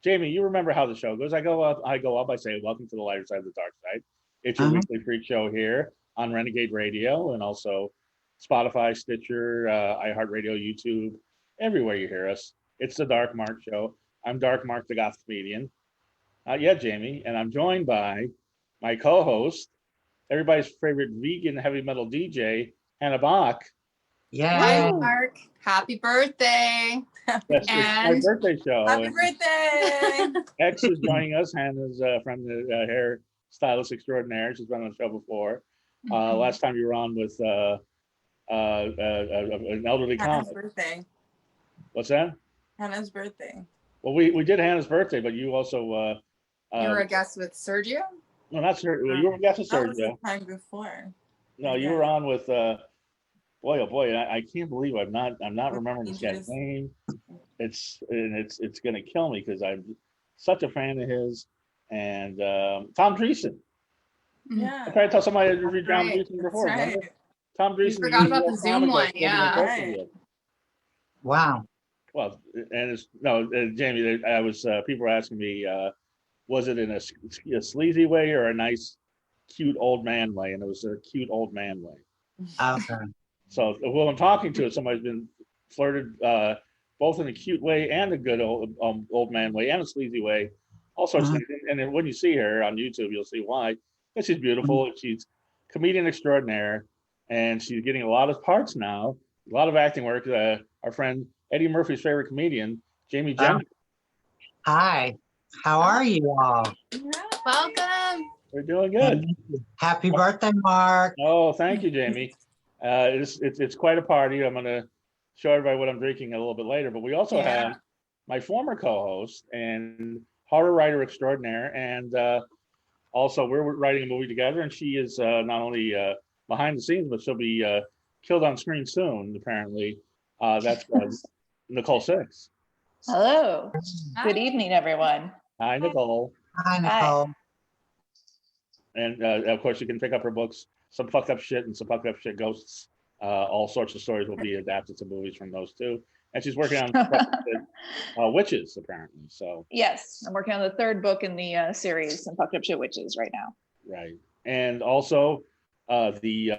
Jamie, you remember how the show goes. I go up, I say, welcome to the lighter side of the dark side. It's your weekly freak show here on Renegade Radio and also Spotify, Stitcher, iHeartRadio, YouTube, everywhere you hear us. It's the Dark Mark Show. I'm Dark Mark, the goth comedian. Yeah, Jamie, and I'm joined by my co-host, everybody's favorite vegan heavy metal DJ, Hannah Bach. Yeah. Hi, Mark. Happy birthday. Yes, it's my birthday show. Happy birthday. X is joining us. Hannah's from the hair stylist extraordinaire. She's been on the show before. Last time you were on with an elderly Hannah's comic. birthday. What's that? Hannah's birthday. Well, we did Hannah's birthday, but you also... you were a guest with Sergio? No, not Sergio. You were a guest with Sergio. That was the time before. No, you were on with... boy, oh boy, I can't believe I'm not remembering this guy's name. It's gonna kill me because I'm such a fan of his. And Tom Dreesen. Yeah. I tried to tell somebody to read Tom Dreesen before. Right. Tom Dreesen. You forgot about the Zoom one, yeah. Right. Wow. Well, and it's Jamie. I was people were asking me, was it in a sleazy way or a nice, cute old man way? And it was a cute old man way. Okay. So who I'm talking to is somebody's been flirted both in a cute way and a good old man way and a sleazy way, all sorts of things. And then when you see her on YouTube, you'll see why. Because she's beautiful. She's comedian extraordinaire, and she's getting a lot of parts now, a lot of acting work. Our friend Eddie Murphy's favorite comedian, Jamie Gendron. Hi. How are you all? Welcome. We're doing good. Happy birthday, Mark. Oh, thank you, Jamie. It's quite a party. I'm going to show everybody what I'm drinking a little bit later. But we also have my former co-host and horror writer extraordinaire, and also we're writing a movie together. And she is not only behind the scenes, but she'll be killed on screen soon. Apparently, that's Nicole Sixx. Hello. Good evening, everyone. Hi, Nicole. Hi, Nicole. And of course, you can pick up her books. Some fucked up shit and some fucked up shit ghosts. All sorts of stories will be adapted to movies from those two. And she's working on witches, apparently. So yes, I'm working on the third book in the series, Some Fucked Up Shit Witches, right now. Right, and also the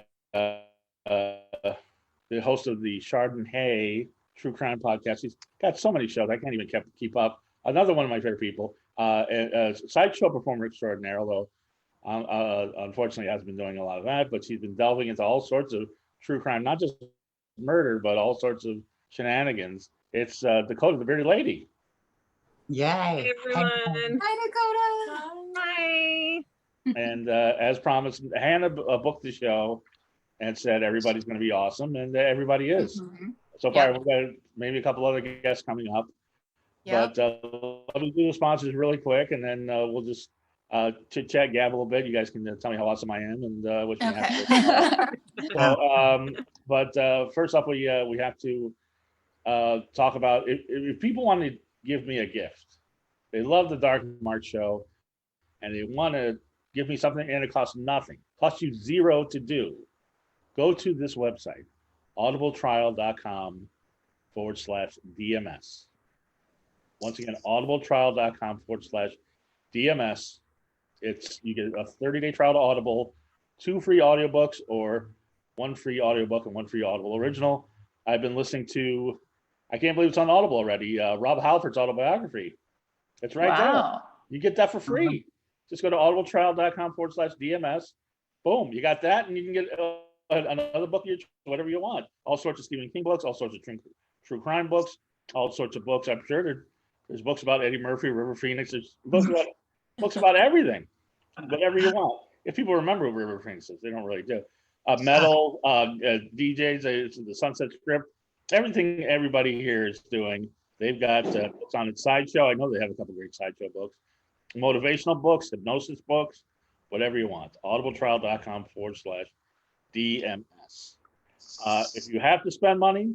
host of the Chardonnay True Crime podcast. She's got so many shows I can't even keep up. Another one of my favorite people, sideshow performer extraordinaire, although. Unfortunately hasn't been doing a lot of that, but she's been delving into all sorts of true crime, not just murder, but all sorts of shenanigans. It's Dakota, the bearded lady. Yay. Hey, everyone. Hi, Dakota. Hi. And as promised, Hannah booked the show and said everybody's going to be awesome, and everybody is. So far, we've got maybe a couple other guests coming up. But let me do the sponsors really quick, and then we'll just chit chat, gab a little bit. You guys can tell me how awesome I am and what you have to. But first off, we have to talk about if people want to give me a gift, they love the Dark Mark Show, and they want to give me something, and it costs nothing, costs you zero to do. Go to this website, audibletrial.com/DMS. Once again, audibletrial.com/DMS. You get a 30-day trial to Audible, 2 free audiobooks, or 1 free audiobook and 1 free Audible original. I've been listening to, I can't believe it's on Audible already, Rob Halford's autobiography. It's right there. You get that for free. Just go to audibletrial.com/DMS. Boom, you got that, and you can get another book, whatever you want. All sorts of Stephen King books, all sorts of true crime books, all sorts of books. I'm sure there's books about Eddie Murphy, River Phoenix. There's books about everything, whatever you want. If people remember who River Phoenix is, they don't really do. Metal, DJs, the Sunset Strip, everything everybody here is doing. They've got it's on its sideshow. I know they have a couple great sideshow books, motivational books, hypnosis books, whatever you want. audibletrial.com/DMS. If you have to spend money,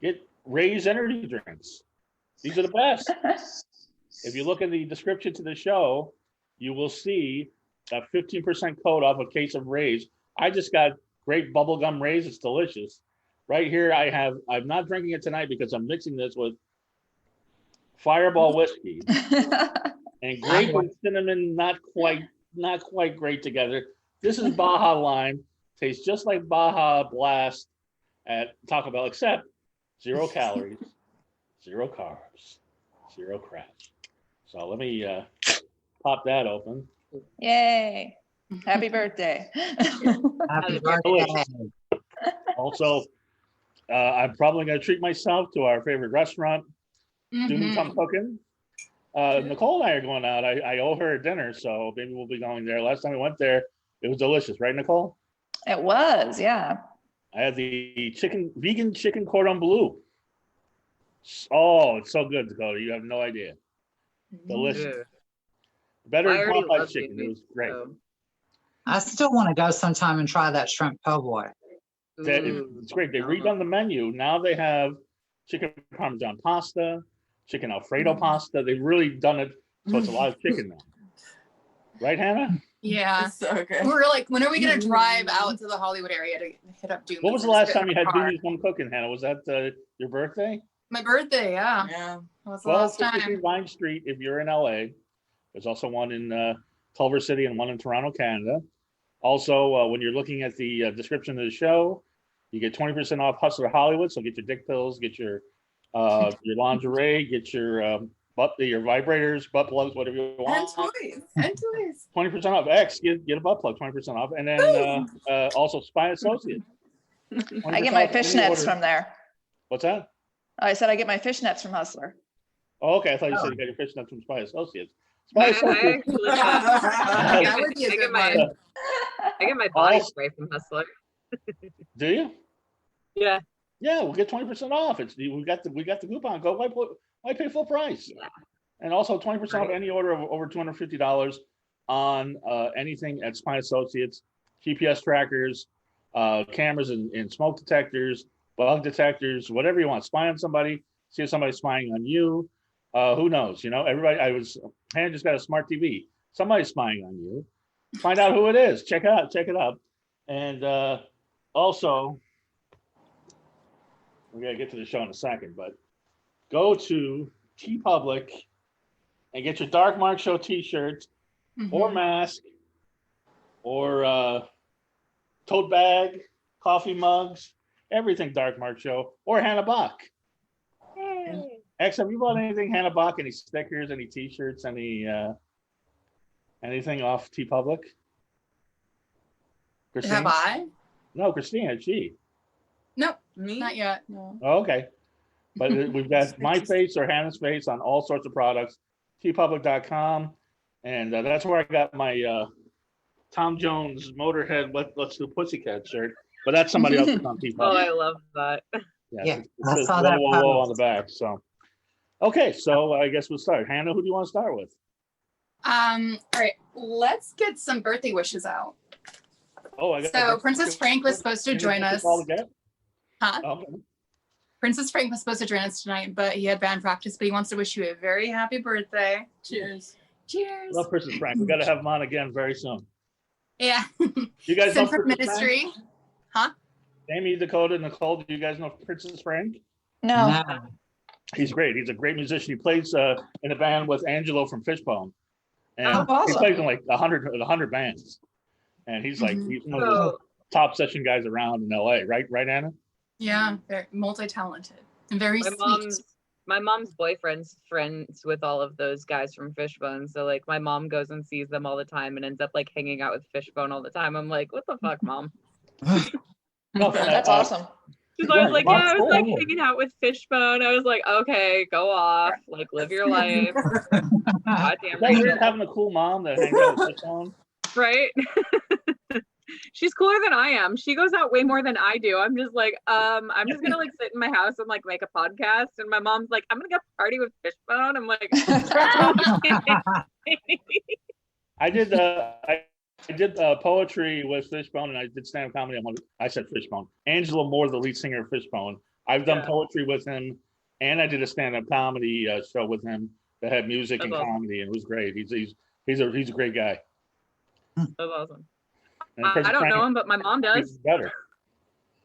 get Ray's energy drinks. These are the best. If you look in the description to the show, you will see a 15% code off a case of Ray's. I just got great bubblegum Ray's. It's delicious. Right here, I'm not drinking it tonight because I'm mixing this with Fireball whiskey, and grape and cinnamon not quite great together. This is Baja Lime. Tastes just like Baja Blast at Taco Bell, except 0 calories, 0 carbs, 0 crash. So let me pop that open. Yay. Happy birthday. Happy birthday. Also, I'm probably going to treat myself to our favorite restaurant, Doom Come Cooking. Nicole and I are going out. I owe her a dinner, so maybe we'll be going there. Last time we went there, it was delicious, right, Nicole? It was, yeah. I had the vegan chicken cordon bleu. Oh, it's so good, Dakota. You have no idea. Delicious. Yeah. Better I than already Popeye love chicken. vegan, It was great. so. I still want to go sometime and try that shrimp po' boy. It's great. They redone the menu. Now they have chicken parmesan pasta, chicken Alfredo pasta. They've really done it so it's a lot of chicken now. Right, Hannah? Yeah. It's so good. We're like, when are we gonna drive out to the Hollywood area to hit up Doom? What was the last time you had Doomy's Home Cooking, Hannah? Was that your birthday? My birthday, yeah. Yeah. That was the last 1253 time. Vine Street if you're in LA. There's also one in Culver City and one in Toronto, Canada. Also, when you're looking at the description of the show, you get 20% off Hustler Hollywood. So get your dick pills, get your lingerie, get your vibrators, butt plugs, whatever you And want. toys. And toys. 20% off. X, get a butt plug, 20% off. And then also Spy Associates. I get my 20% off any fishnets order. from there. What's that? I said I get my fishnets from Hustler. Oh, okay. I thought you said you got your fishnets from Spy Associates. Spy I Associates. actually That would be a I good get my one. I get my body Also- spray from Hustler. Do you? Yeah. Yeah, we'll get 20% off. We got the coupon code. Why pay full price? Yeah. And also 20% off Right. any order of over $250 on anything at Spy Associates, GPS trackers, cameras and smoke detectors, bug detectors, whatever you want. Spy on somebody, see if somebody's spying on you. Who knows? You know, everybody. Hannah just got a smart TV. Somebody's spying on you. Find out who it is. Check it out. And also, we're gonna get to the show in a second, but go to TeePublic and get your Dark Mark Show T-shirt or mask or tote bag, coffee mugs, everything Dark Mark Show or Hannah Bach. X, have you bought anything Hannah Bach? Any stickers? Any T-shirts? Anything off TeePublic? Christine? Have I? No, Christine. Had she? Nope, Me? not yet. No. Oh, okay. But we've got my face or Hannah's face on all sorts of products. TeePublic.com, and that's where I got my Tom Jones Motorhead Let's Do Pussycat shirt. But that's somebody else's on TeePublic. Oh, I love that. Yeah, it I says saw whoa, that whoa, whoa on post. the back. So, okay, so I guess we'll start. Hannah, who do you want to start with? All right, let's get some birthday wishes out. Oh, I got. So Princess Frank was supposed to join us. Huh? Okay. Princess Frank was supposed to join us tonight, but he had band practice. But he wants to wish you a very happy birthday. Cheers. Cheers. Love Princess Frank. We got to have him on again very soon. Yeah. You guys know Sinford Princess Frank? Ministry. Huh? Amy, Dakota, Nicole, do you guys know Princess Frank? No. Nah. He's great. He's a great musician. He plays in a band with Angelo from Fishbone. And Oh, awesome. he plays in like 100 bands. And he's like, he's one of the So top session guys around in LA, right? Right, Anna? Yeah, very multi-talented and very my sweet. mom's boyfriend's friends with all of those guys from Fishbone. So like my mom goes and sees them all the time and ends up like hanging out with Fishbone all the time. I'm like, what the fuck, mom? No, That's awesome. She's always like, Mom's yeah, I was like cool. hanging out with Fishbone. I was like, okay, go off, like live your life. Goddamn Is that weird right. having a cool mom that hangs out with Fishbone? Right? She's cooler than I am. She goes out way more than I do. I'm just like, I'm just gonna like sit in my house and like make a podcast. And my mom's like, I'm gonna go party with Fishbone. I'm like, I did poetry with Fishbone, and I did stand-up comedy. I said Fishbone. Angelo Moore, the lead singer of Fishbone. I've done Yeah. poetry with him, and I did a stand-up comedy show with him that had music That's and awesome. comedy, and it was great. He's a great guy. that's awesome. And I Princess don't Frank know him, but my mom is does. better.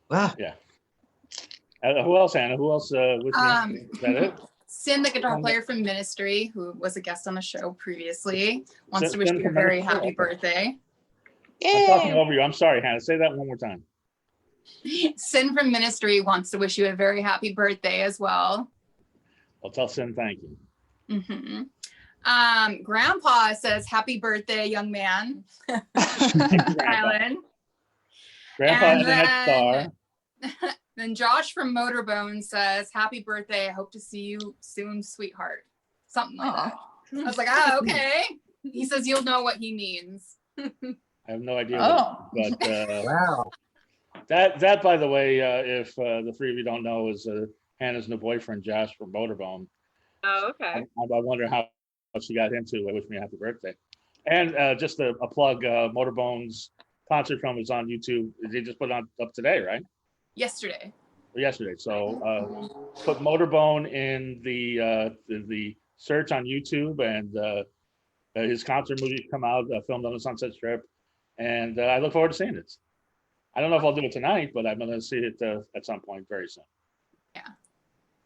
Well, Who else, Anna? Who else? With me? Is that it? Sin, the guitar player from Ministry, who was a guest on the show previously, wants Sin- to wish Sin you a from very Ministry? happy Okay. birthday. I'm talking Yay! over you. I'm sorry, Hannah. Say that one more time. Sin from Ministry wants to wish you a very happy birthday as well. I'll tell Sin thank you. Grandpa says, happy birthday, young man. Grandpa, Island. Grandpa And is the next star. Then Josh from Motorbone says, happy birthday. I hope to see you soon, sweetheart. Something like that. I was like, okay. He says you'll know what he means. I have no idea. Oh. But Wow. that, by the way, if the three of you don't know, is Hannah's new boyfriend, Josh from Motorbone. Oh, okay. I wonder how she got him to wish me a happy birthday. And just a plug, Motorbone's concert film is on YouTube. They just put it on up today, right? Yesterday. Or yesterday. So put Motorbone in the search on YouTube, and his concert movie come out, filmed on the Sunset Strip, and I look forward to seeing it. I don't know if I'll do it tonight, but I'm going to see it at some point very soon.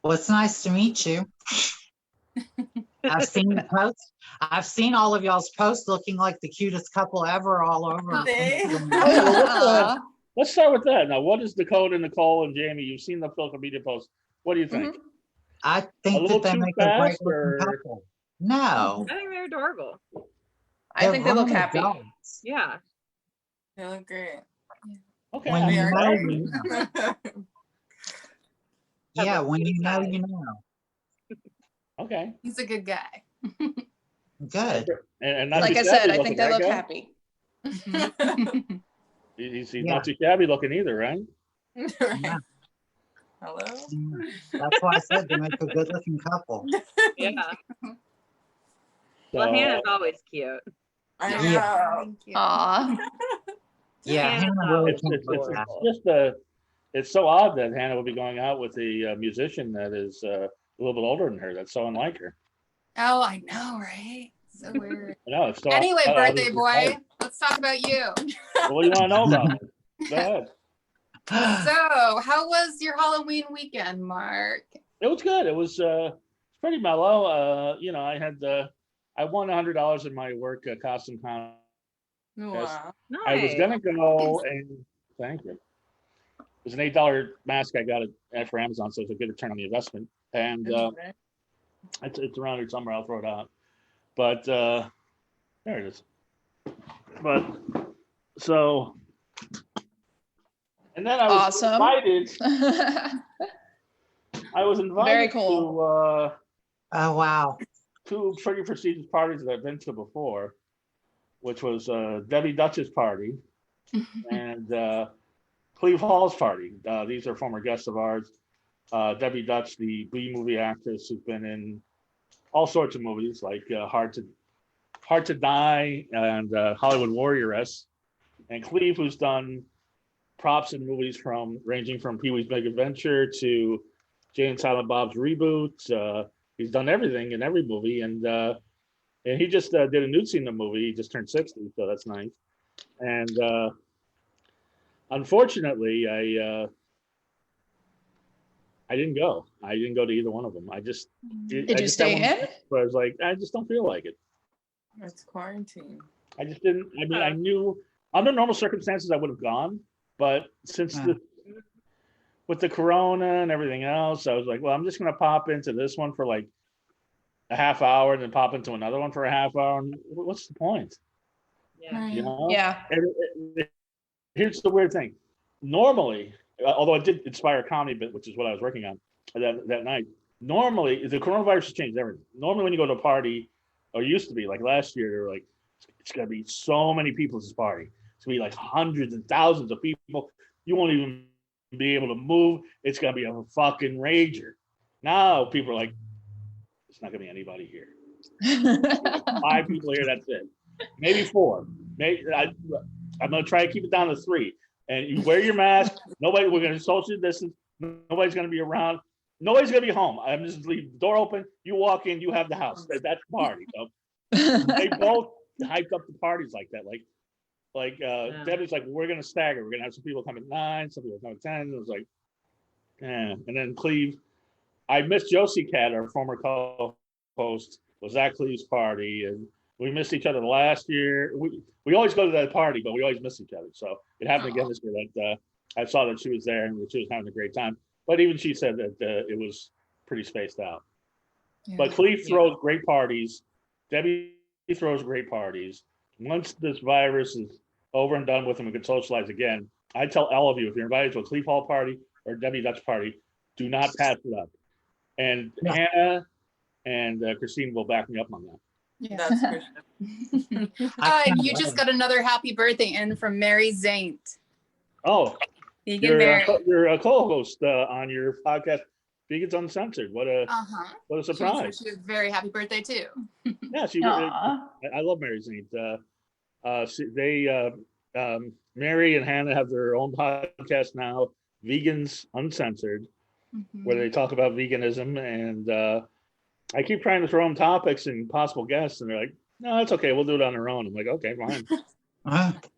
Well, it's nice to meet you. I've seen the posts. I've seen all of y'all's posts looking like the cutest couple ever all over. Let's start with that. Now, what is Dakota, Nicole, and Jamie? You've seen the social media posts. What do you think? I A think little that they too make a great fast, looking or- couple. No. I think they're adorable. I think they look grown happy. adults. Yeah. They look great. Okay. When you are know, great. you know. Yeah, when you know, you know. Okay. He's a good guy. Good. And not Like too I said, shabby I looking, think they right, look guys? happy. He's Yeah. not too shabby looking either, right? Yeah. Hello? That's why I said they make a good looking couple. Yeah. So, Well, Hannah's always cute. I know. Yeah. Thank you. Aw. Yeah, Hannah's Hannah really always can't it's do that. just it's so odd that Hannah will be going out with a musician that is a little bit older than her. That's so unlike her. Oh, I know, right? So weird. I know. It's so Anyway, odd. birthday boy, let's talk about you. What do you want to know about it? Go ahead. So, how was your Halloween weekend, Mark? It was good. It was pretty mellow. I won $100 in my work costume contest. Wow. Nice. I was gonna go and thank you. It was an $8 mask I got it for Amazon, so it's a good return on the investment. And it's around here somewhere. I'll throw it out. But there it is. But so, and then I was Awesome. invited. I was invited Very cool. Oh, wow. to two pretty prestigious parties that I've been to before, which was Debbie Dutch's party and Cleve Hall's party. These are former guests of ours. Debbie Dutch, the B movie actress who's been in all sorts of movies like Hard to Die and Hollywood Warrioress, and Cleve, who's done props in movies ranging from Pee-wee's Big Adventure to Jay and Silent Bob's reboot. He's done everything in every movie, and he just did a nude scene in the movie. He just turned 60, so that's nice. And unfortunately, I didn't go. I didn't go to either one of them. Did you stay in? But I was like, I just don't feel like it. It's quarantine. I just didn't. I mean, I knew under normal circumstances I would have gone, but since with the corona and everything else, I was like, well, I'm just gonna pop into this one for like a half hour and then pop into another one for a half hour. And what's the point? Yeah. You know? Yeah. Here's the weird thing. Normally, although it did inspire a comedy bit, which is what I was working on that night. Normally, the coronavirus has changed everything. Normally, when you go to a party, or used to be like last year, they were like, it's gonna be so many people at this party. It's gonna be like hundreds and thousands of people. You won't even be able to move. It's gonna be a fucking rager. Now people are like, it's not gonna be anybody here. 5 people here, that's it. Maybe 4. Maybe I'm gonna try to keep it down to 3. And you wear your mask. We're gonna social distance. Nobody's gonna be around. Nobody's gonna be home. I'm just leave the door open. You walk in, you have the house. That's the party. So they both hyped up the parties like that. Like Debbie's like, we're gonna stagger. We're gonna have some people come at 9, some people come at 10. It was like, and then Cleve. I missed Josie Cat, our former co-host, was at Cleve's party, and we missed each other last year. We always go to that party, but we always miss each other. So it happened again this year that I saw that she was there and she was having a great time. But even she said that it was pretty spaced out. Yeah. But Cleve throws great parties. Debbie throws great parties. Once this virus is over and done with and we can socialize again, I tell all of you, if you're invited to a Cleve Hall party or Debbie Dutch party, do not pass it up. And Hannah and Christine will back me up on that. Yeah. That's for sure. You just got another happy birthday in from Mary Zaint. Oh, Vegan Mary. you're a co-host on your podcast, Vegans Uncensored. What a surprise! She was very happy birthday too. Yeah, I love Mary Zaint. Mary and Hannah have their own podcast now, Vegans Uncensored, where they talk about veganism. And I keep trying to throw them topics and possible guests, and they're like, "No, that's okay. We'll do it on our own." I'm like, "Okay, fine."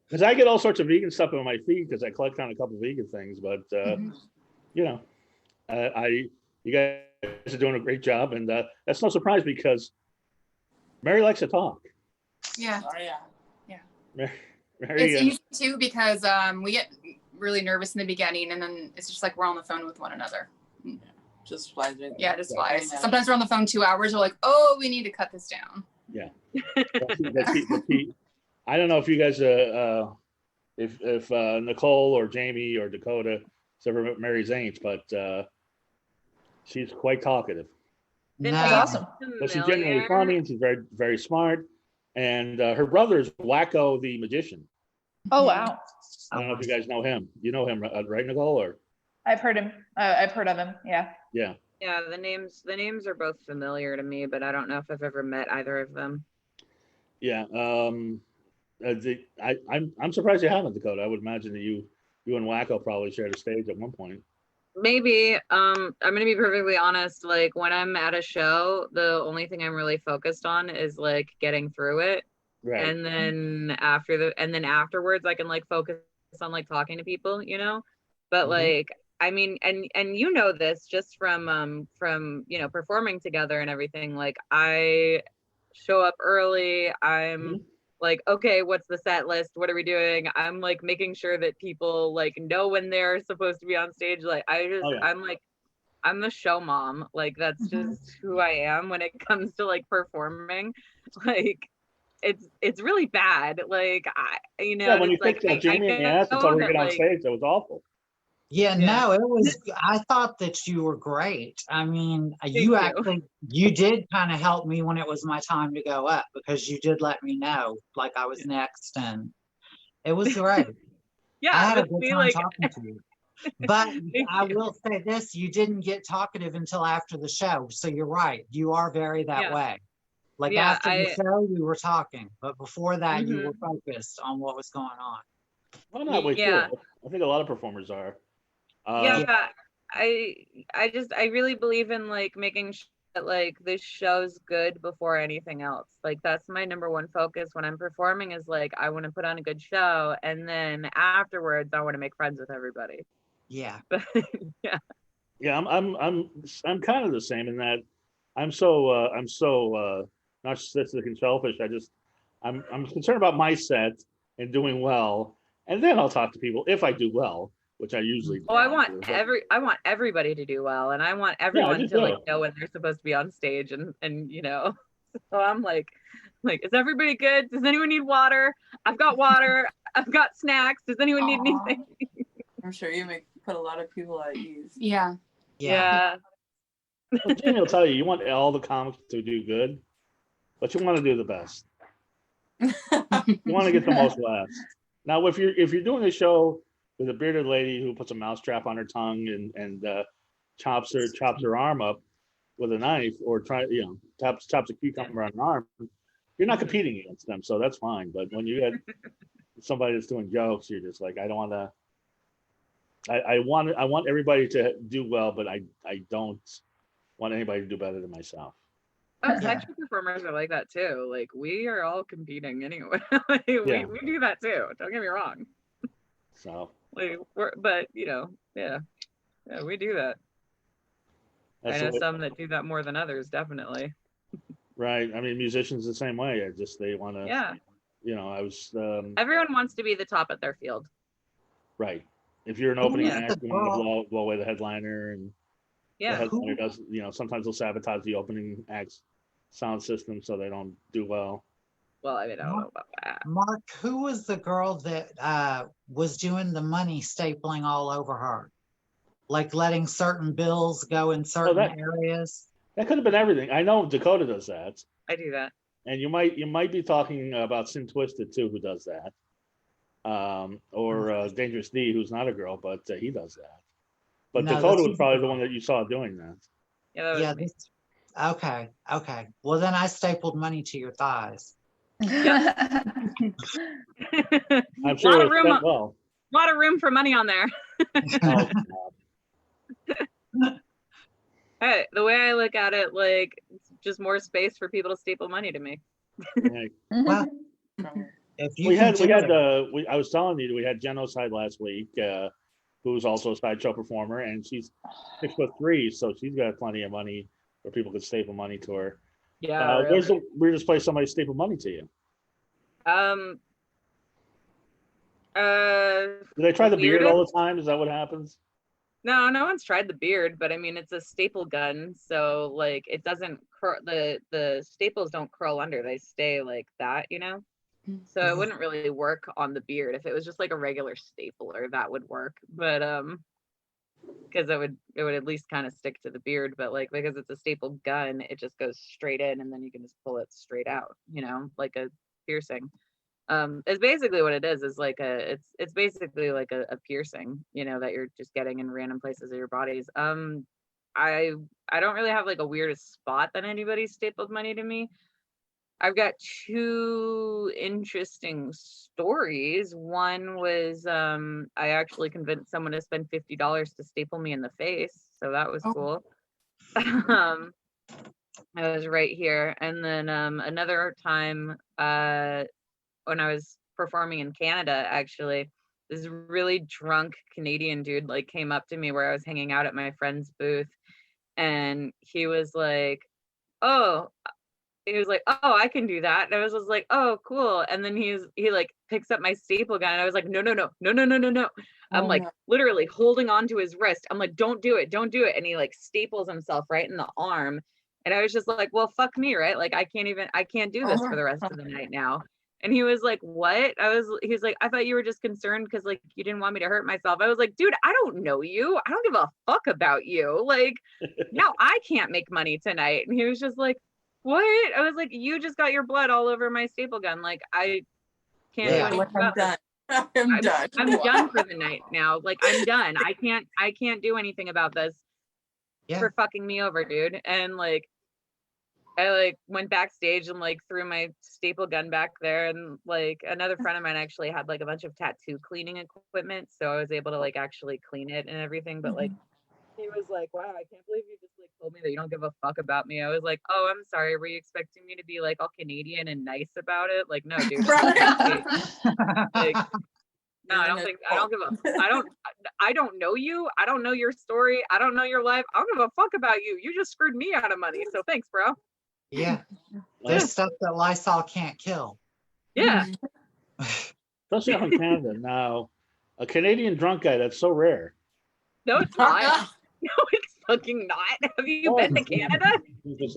Because I get all sorts of vegan stuff on my feed because I collect on a couple vegan things. But you know, you guys are doing a great job, and that's no surprise because Mary likes to talk. Yeah. Oh yeah. Yeah. Mary, it's easy too because we get really nervous in the beginning, and then it's just like we're on the phone with one another. Yeah. Just flies right. Yeah, just flies. Yeah. Sometimes we're on the phone 2 hours. We're like, oh, we need to cut this down. Yeah. That's key. I don't know if you guys, if Nicole or Jamie or Dakota has ever met Mary Zaint, but she's quite talkative. No. That's awesome. But she's genuinely funny and she's very, very smart. And her brother is Wacko the Magician. Oh wow. I don't know if you guys know him. You know him, right, Nicole? Or I've heard him. I've heard of him. Yeah. yeah. Yeah, the names are both familiar to me, but I don't know if I've ever met either of them. Yeah. I'm surprised you haven't, Dakota. I would imagine that you and Wacko probably shared a stage at one point. Maybe. I'm gonna be perfectly honest. Like when I'm at a show, the only thing I'm really focused on is like getting through it. Right. And then afterwards I can like focus on like talking to people, you know? But like I mean, and you know this just from you know, performing together and everything. Like I show up early. I'm like, okay, what's the set list? What are we doing? I'm like making sure that people like know when they're supposed to be on stage. Like I'm the show mom. Like that's just who I am when it comes to like performing. Like it's really bad. Like when you think that Jamie and asked until we get on stage, that was awful. Yeah, no, it was, I thought that you were great. I mean, you did kind of help me when it was my time to go up because you did let me know like I was next and it was great. Yeah, I had a good time talking to you. But I will say this, you didn't get talkative until after the show. So you're right. You are very that way. Like after the show, we were talking, but before that, you were focused on what was going on. Well, not way too. I think a lot of performers are. I really believe in like making sure that like this show's good before anything else. Like that's my number one focus when I'm performing is like I want to put on a good show and then afterwards I want to make friends with everybody. Yeah. Yeah, I'm kind of the same in that I'm so narcissistic and selfish. I'm concerned about my set and doing well, and then I'll talk to people if I do well. Which I usually do. Oh, I want everybody to do well, and I want everyone to like know when they're supposed to be on stage, and you know, so I'm like, is everybody good? Does anyone need water? I've got water. I've got snacks. Does anyone need anything? I'm sure you put a lot of people at ease. Yeah. Yeah. Well, Jamie will tell you want all the comics to do good, but you want to do the best. You want to get the most laughs. Now, if you're doing a show with a bearded lady who puts a mousetrap on her tongue and chops her arm up with a knife or chops a cucumber on an arm, you're not competing against them, so that's fine. But when you get somebody that's doing jokes, you're just like, I don't want to. I want everybody to do well, but I don't want anybody to do better than myself. Sexual performers are like that too. Like we are all competing anyway. we do that too. Don't get me wrong. So. Like, we do that. I know some that do that more than others, definitely. Right. I mean, musicians the same way. They want to. Yeah. I was. Everyone wants to be the top at their field. Right. If you're an opening Yeah. act, you want to blow away the headliner, and the Yeah. headliner does. Sometimes they'll sabotage the opening act's sound system so they don't do well. Well, I mean, I don't know about that. Mark, who was the girl that was doing the money stapling all over her? Like letting certain bills go in certain areas? That could have been everything. I know Dakota does that. I do that. And you might be talking about Sin Twisted too, who does that. Or Dangerous D, who's not a girl, but he does that. But No, Dakota was probably the one that you saw doing that. Yeah, that was me. Okay. Well, then I stapled money to your thighs. I'm A sure lot it of room. was done well. A lot of room for money on there. Oh, Hey, the way I look at it, like it's just more space for people to staple money to me. yeah. Well, if you we can had do it. I was telling you we had Genocide last week, who's also a sideshow performer, and she's 6'3", so she's got plenty of money where people could staple money to her. Yeah. Really. Where's the weirdest place somebody stapled money to you? Do they try the beard all the time? Is that what happens? No one's tried the beard, but I mean it's a staple gun, so like it doesn't the staples don't curl under, they stay like that, So it wouldn't really work on the beard. If it was just like a regular stapler, that would work. But because it would at least kind of stick to the beard, but like because it's a staple gun, it just goes straight in and then you can just pull it straight out, like a piercing. It's basically what it is like it's basically like a piercing, that you're just getting in random places of your bodies. I don't really have like a weirdest spot that anybody stapled money to me. I've got two interesting stories. One was I actually convinced someone to spend $50 to staple me in the face, so that was cool. I was right here. And then another time when I was performing in Canada, actually, this really drunk Canadian dude like came up to me where I was hanging out at my friend's booth, and he was like, oh, I can do that. And I was like, oh, cool. And then he like picks up my staple gun, and I was like, no. I'm like literally holding on to his wrist. I'm like, don't do it. And he like staples himself right in the arm. And I was just like, well, fuck me, right? Like I can't do this for the rest of the night now. And he was like, what? He was like, I thought you were just concerned because like you didn't want me to hurt myself. I was like, dude, I don't know you. I don't give a fuck about you. Like now I can't make money tonight. And he was just like, what? I was like, you just got your blood all over my staple gun. Like I can't do anything about this. I'm done. I'm done for the night now. Like I'm done. I can't do anything about this for fucking me over, dude. And like I like went backstage and like threw my staple gun back there, and like another friend of mine actually had like a bunch of tattoo cleaning equipment, so I was able to like actually clean it and everything. But like he was like, wow, I can't believe you just like told me that you don't give a fuck about me. I was like, oh, I'm sorry, were you expecting me to be like all Canadian and nice about it? Like no, dude. Like no, I don't know you. I don't know your story. I don't know your life. I don't give a fuck about you. You just screwed me out of money. So thanks, bro. Yeah. There's stuff that Lysol can't kill. Yeah. Especially up in Canada. Now, a Canadian drunk guy, that's so rare. No, it's not. No, it's fucking not. Have you been to Canada? Get a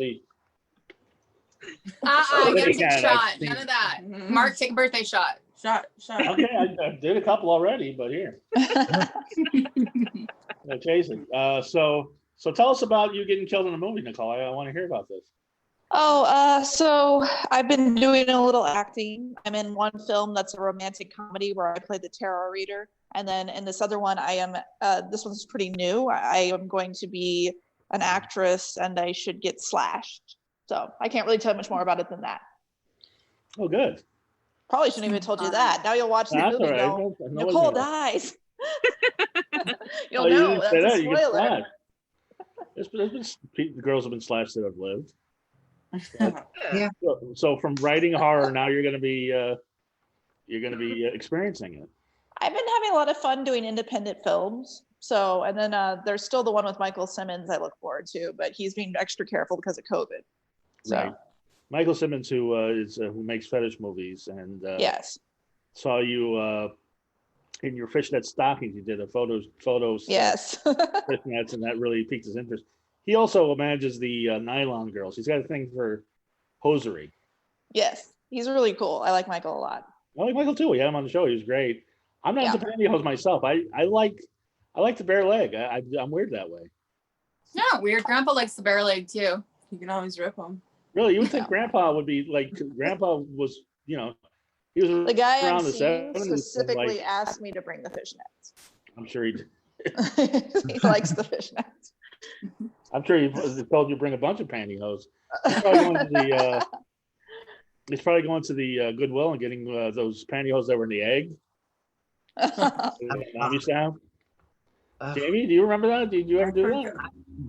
shot. None of that. Mark, take a birthday shot. Shot. Okay, I did a couple already, but here. Chase it. So tell us about you getting killed in a movie, Nicole. I want to hear about this. So I've been doing a little acting. I'm in one film that's a romantic comedy where I play the tarot reader. And then in this other one, I am, this one's pretty new. I am going to be an actress and I should get slashed. So I can't really tell you much more about it than that. Oh, good. Probably shouldn't even told you that. Now you'll watch the movie and go, Nicole dies. You'll know, that's a spoiler. There's been girls have been slashed that have lived. Yeah. So from writing horror, now you're going to be experiencing it. I've been having a lot of fun doing independent films. So, and then there's still the one with Michael Simmons I look forward to, but he's being extra careful because of COVID. So. Right. Michael Simmons, who makes fetish movies, and Yes. saw you in your fishnet stockings. You did a photos. Yes. Fishnets, and that really piqued his interest. He also manages the nylon girls. He's got a thing for hosiery. Yes, he's really cool. I like Michael a lot. I like Michael too. We had him on the show. He was great. I'm not into pantyhose myself. I like the bare leg. I'm weird that way. No, weird. Grandpa likes the bare leg too. You can always rip them. Really, you would think Grandpa would be like. Grandpa was, he was The guy around I'm the seeing 70s, specifically asked me to bring the fishnets. I'm sure he did. He likes the fishnets. I'm sure he told you to bring a bunch of pantyhose. He's probably going to the Goodwill and getting those pantyhose that were in the egg. Mom used to have. Jamie, do you remember that? Did you ever do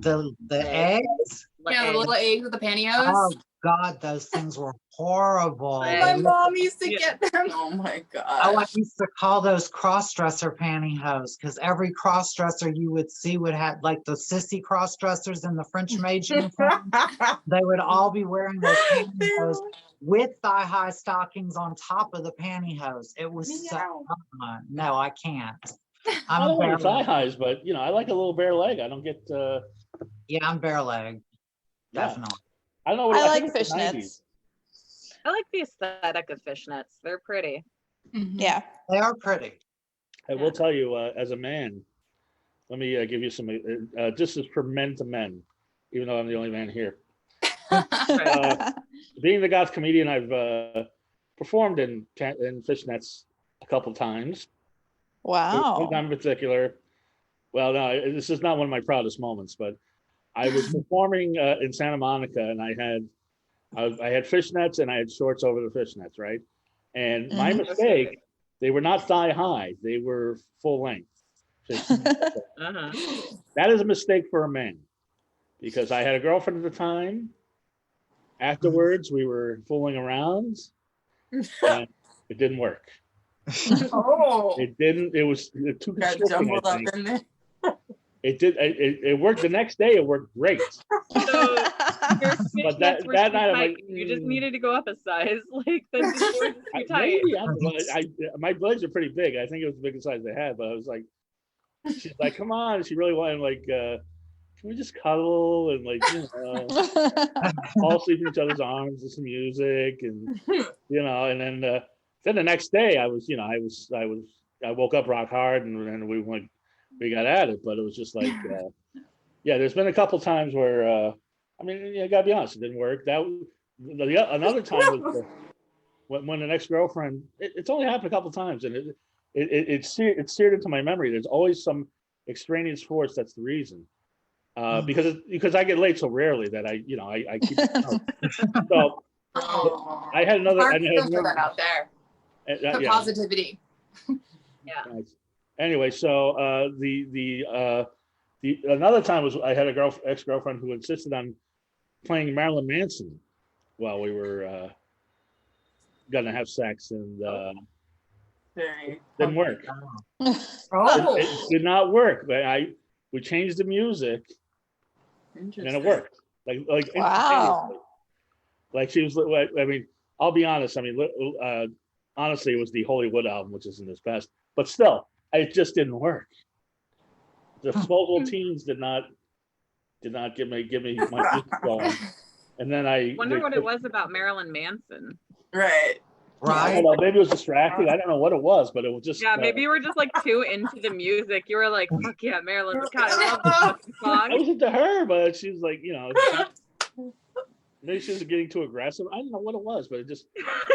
that? The eggs? Yeah, the little eggs with the pantyhose. Oh God, those things were horrible. My mom used to get them. Oh my god. Oh, I used to call those cross-dresser pantyhose because every cross-dresser you would see would have, like the sissy cross-dressers in the French maid uniform, they would all be wearing those pantyhose with thigh-high stockings on top of the pantyhose. It was so no, I can't. I don't like thigh highs, but I like a little bare leg. I don't get. Yeah, I'm bare leg. Definitely. I don't know. What I like think it's the fishnets. 90s. I like the aesthetic of fishnets. They're pretty. Mm-hmm. Yeah. They are pretty. I will tell you, as a man, let me give you some. This is for men to men, even though I'm the only man here. Being the goth comedian, I've performed in fishnets a couple times. Wow. One time in particular. Well, no, this is not one of my proudest moments, but I was performing in Santa Monica, and I had fishnets and I had shorts over the fishnets, right? And my mistake, they were not thigh high; they were full length. That is a mistake for a man, because I had a girlfriend at the time. Afterwards, we were fooling around, and it didn't work. It didn't. It was too constricting, I think. In there. It did. It worked the next day. It worked great. So your But fishnets were that too night, I'm tight. like, You just needed to go up a size. Like that's too tight. Maybe my legs are pretty big. I think it was the biggest size they had. But I was like, she's like, come on. She really wanted like, can we just cuddle and like, all sleep in each other's arms with some music and and then the next day I woke up rock hard and we got at it, but it was just like, there's been a couple times where, I gotta be honest, it didn't work. Another time was when an ex-girlfriend, it's only happened a couple times, and it seared into my memory. There's always some extraneous force that's the reason. Because I get laid so rarely that I keep so I had another. Mark, filter that out there. For positivity. Yeah. Anyway, so the another time was I had a ex-girlfriend who insisted on playing Marilyn Manson while we were gonna have sex, and didn't work. It did not work. But we changed the music, and it worked. Like wow. Like she was. I mean, I'll be honest. I mean, honestly, it was the Hollywood album, which isn't his best, but still, it just didn't work. The Disposable Teens did not give me my music going, and then I wonder what it was about Marilyn Manson. Right. I don't know, maybe it was distracting. I don't know what it was, but it was just maybe you were just like too into the music. You were like, fuck yeah, Marilyn. God, I love this fucking song. I was into her, but she was like, maybe she was getting too aggressive. I don't know what it was, but it just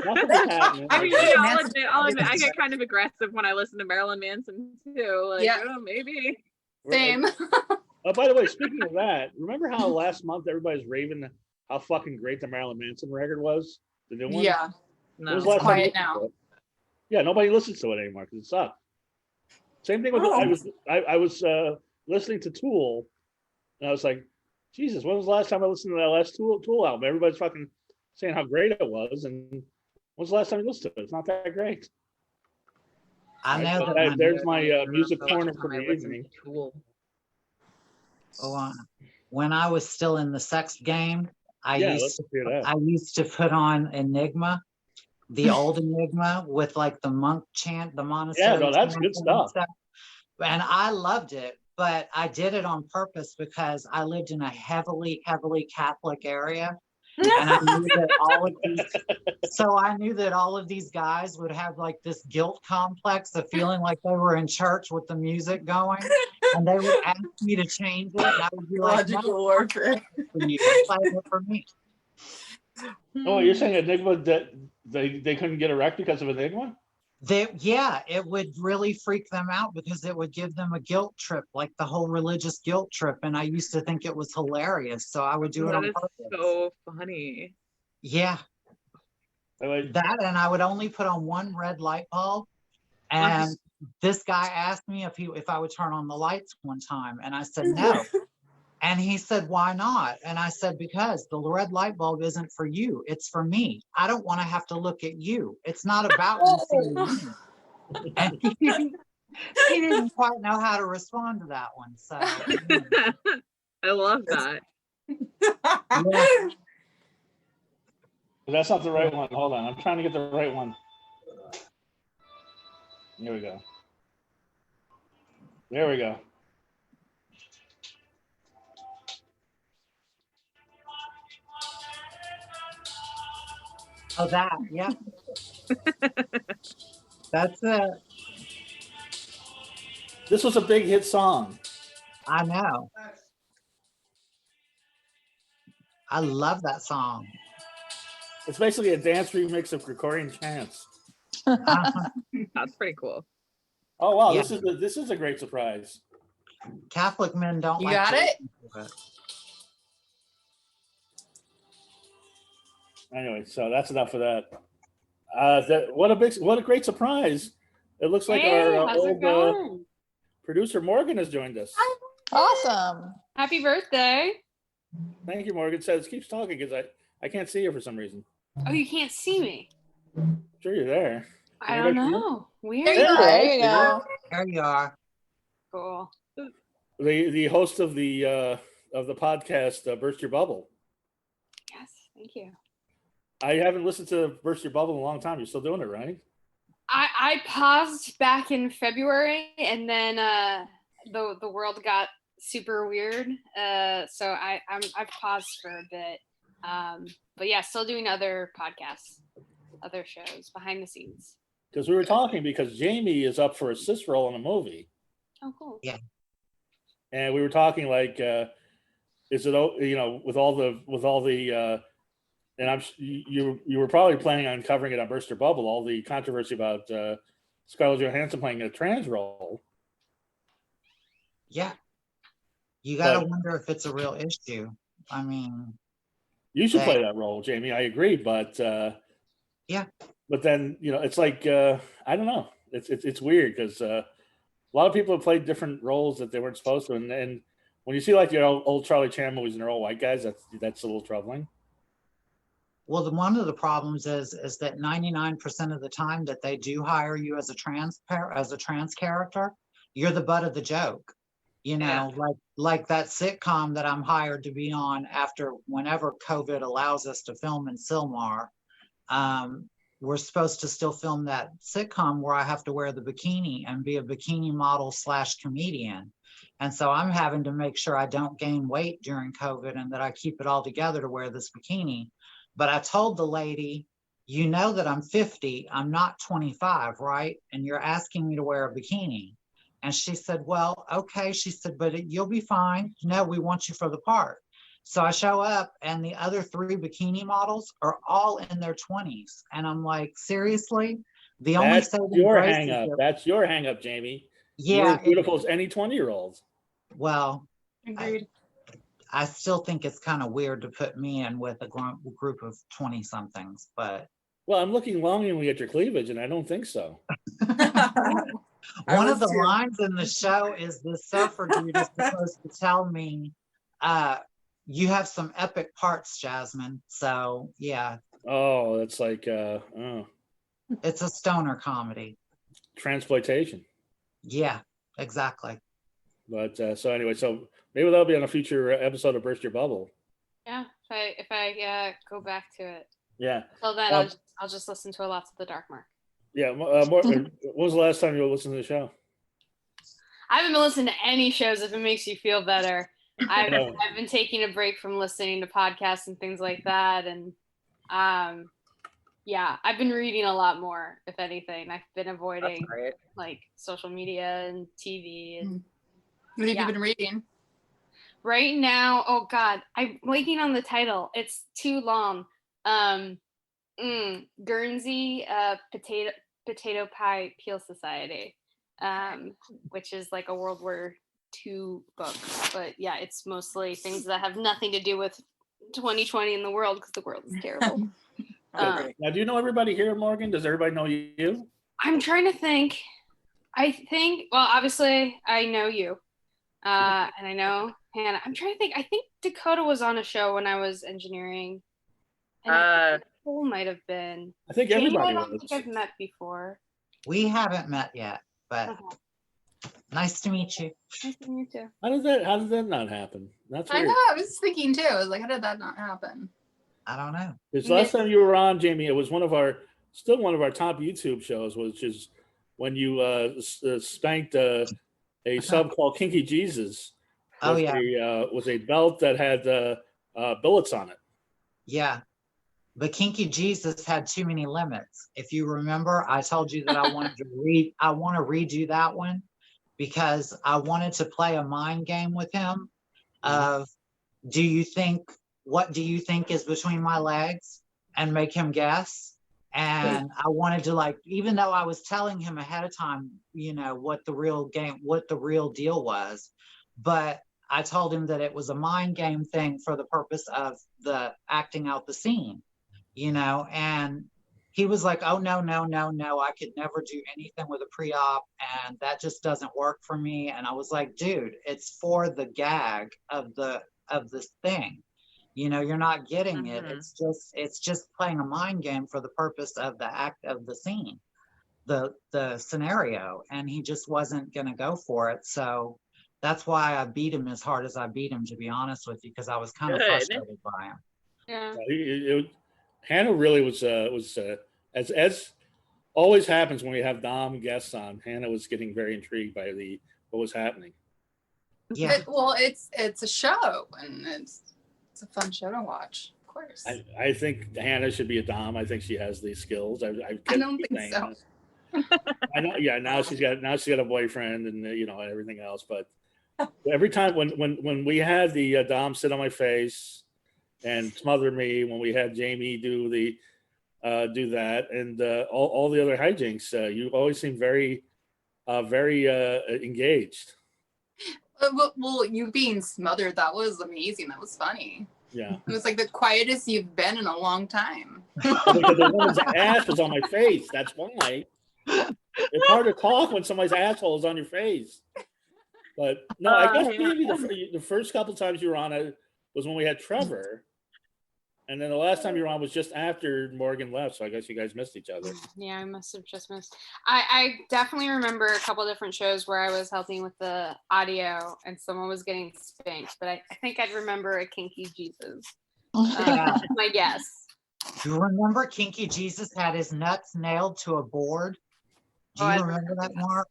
nothing was happening. I mean, I'll admit, I get kind of aggressive when I listen to Marilyn Manson too. Like, maybe. Same. By the way, speaking of that, remember how last month everybody's raving how fucking great the Marilyn Manson record was? The new one? Yeah. No. It's quiet now. Yeah, nobody listens to it anymore because it sucked. Same thing with I was listening to Tool, and I was like, Jesus, when was the last time I listened to that last Tool album? Everybody's fucking saying how great it was, and when's the last time you listened to it? It's not that great. I know that. Right, there's my music corner for the I listen evening. to Tool. When I was still in the sex game, I Yeah, used let's to hear that. I used to put on Enigma, the old Enigma with like the monk chant, the monastery. Yeah, no, that's good chanting and stuff. And I loved it, but I did it on purpose because I lived in a heavily Catholic area. And I knew that I knew that all of these guys would have like this guilt complex of feeling like they were in church with the music going, and they would ask me to change it, and I would be like, Logical "No, warfare. for you, play it for me." Oh, you're saying Enigma that they couldn't get erect because of Enigma? It would really freak them out because it would give them a guilt trip, like the whole religious guilt trip. And I used to think it was hilarious, so I would do it on That purpose. is so funny. Yeah. That, and I would only put on one red light bulb. And this guy asked me if I would turn on the lights one time, and I said no. And he said, "Why not?" And I said, "Because the red light bulb isn't for you, it's for me. I don't want to have to look at you. It's not about you seeing me." And he didn't quite know how to respond to that one. So I love that. yeah. That's not the right one. Hold on. I'm trying to get the right one. Here we go. There we go. Oh, that, yeah. That's it. This was a big hit song. I know. I love that song. It's basically a dance remix of Gregorian chants. That's pretty cool. Oh wow, Yeah. this is a great surprise. Catholic men don't You like got to it? listen to it. Anyway, so that's enough of that. What a great surprise! It looks like Hey, our how's it old going? producer Morgan has joined us. Awesome. Happy birthday. Thank you, Morgan. Says keeps talking because I can't see her for some reason. Oh, you can't see me. Sure, you're there. I don't know. Weird. There you go. There you go. There you are. Cool. The host of the podcast Burst Your Bubble. Yes, thank you. I haven't listened to Burst Your Bubble in a long time. You're still doing it, right? I paused back in February, and then the world got super weird. So I've paused for a bit. But yeah, still doing other podcasts, other shows behind the scenes. Because we were talking because Jamie is up for a cis role in a movie. Oh, cool. Yeah. And we were talking like, is it with all the and you were probably planning on covering it on Burst Your Bubble, all the controversy about Scarlett Johansson playing a trans role. Yeah. You got to wonder if it's a real issue. I mean, you should play that role, Jamie. I agree, but yeah. But then it's like I don't know. It's weird because a lot of people have played different roles that they weren't supposed to, and when you see like your old Charlie Chan movies and they're all white guys, that's a little troubling. Well, one of the problems is that 99% of the time that they do hire you as a trans character, you're the butt of the joke. Like that sitcom that I'm hired to be on after whenever COVID allows us to film in Sylmar. We're supposed to still film that sitcom where I have to wear the bikini and be a bikini model / comedian. And so I'm having to make sure I don't gain weight during COVID and that I keep it all together to wear this bikini. But I told the lady, you know that I'm 50, I'm not 25, right? And you're asking me to wear a bikini. And she said, well, okay. She said, but you'll be fine. No, we want you for the part. So I show up and the other 3 bikini models are all in their 20s. And I'm like, seriously? That's your hang up. That's your hang up, Jamie. Yeah. You're as beautiful as any 20-year-olds. Well, agreed. I still think it's kind of weird to put me in with a group of 20 somethings, but. Well, I'm looking longingly at your cleavage and I don't think so. One of the lines in the show is the surfer dude is supposed to tell me, you have some epic parts, Jasmine. So yeah. Oh, it's like It's a stoner comedy. transploitation. Yeah, exactly. But so anyway, so maybe that'll be on a future episode of Burst Your Bubble. Yeah, if I go back to it. Yeah. Till then, I'll just listen to lots of the Dark Mark. Yeah. When was the last time you listened to the show? I haven't been listening to any shows. If it makes you feel better, I've been taking a break from listening to podcasts and things like that, and yeah, I've been reading a lot more. If anything, I've been avoiding like social media and TV. And what have you been reading? Right now, oh God, I'm blanking on the title. It's too long. Guernsey Potato Pie Peel Society, which is like a World War II book. But yeah, it's mostly things that have nothing to do with 2020 in the world because the world is terrible. Now, do you know everybody here, Morgan? Does everybody know you? I'm trying to think. I think, well, obviously, I know you. And I know Hannah. I'm trying to think. I think Dakota was on a show when I was engineering. And Nicole might have been. I think Jamie, everybody I don't was. think I've met before. We haven't met yet, but nice to meet you. Nice to meet you too. How did that not happen? That's weird. I know. I was thinking too. I was like, how did that not happen? I don't know. Because last time you were on, Jamie, it was still one of our top YouTube shows, which is when you spanked a sub called Kinky Jesus. Oh yeah. With a belt that had billets on it. Yeah. But Kinky Jesus had too many limits. If you remember, I told you that I want to redo that one because I wanted to play a mind game with him of what do you think is between my legs and make him guess. And I wanted to, even though I was telling him ahead of time, what the real deal was, but I told him that it was a mind game thing for the purpose of the acting out the scene, and he was like, oh, no, I could never do anything with a pre-op and that just doesn't work for me. And I was like, dude, it's for the gag of this thing. You're not getting it. It's just playing a mind game for the purpose of the act of the scene, the scenario. And he just wasn't going to go for it. So that's why I beat him as hard as I beat him, to be honest with you, because I was kind of frustrated by him. Yeah. Hannah really was as always happens when we have Dom guests on. Hannah was getting very intrigued by what was happening. Yeah. It's a show and it's a fun show to watch, of course. I think Hannah should be a Dom. I think she has these skills. I don't think so. I know. Yeah. Now she's got a boyfriend and everything else. But every time when we had the Dom sit on my face and smother me, when we had Jamie do that and all the other hijinks, you always seem very engaged. Well, you being smothered, that was amazing. That was funny. Yeah. It was like the quietest you've been in a long time. Because the woman's ass was on my face. That's why. It's hard to talk when somebody's asshole is on your face. But no, I guess maybe the first couple times you were on it was when we had Trevor. And then the last time you were on was just after Morgan left. So I guess you guys missed each other. Yeah, I must have just missed. I definitely remember a couple different shows where I was helping with the audio and someone was getting spanked. But I think I'd remember a Kinky Jesus. My guess. You remember Kinky Jesus had his nuts nailed to a board? Do you remember that, Mark?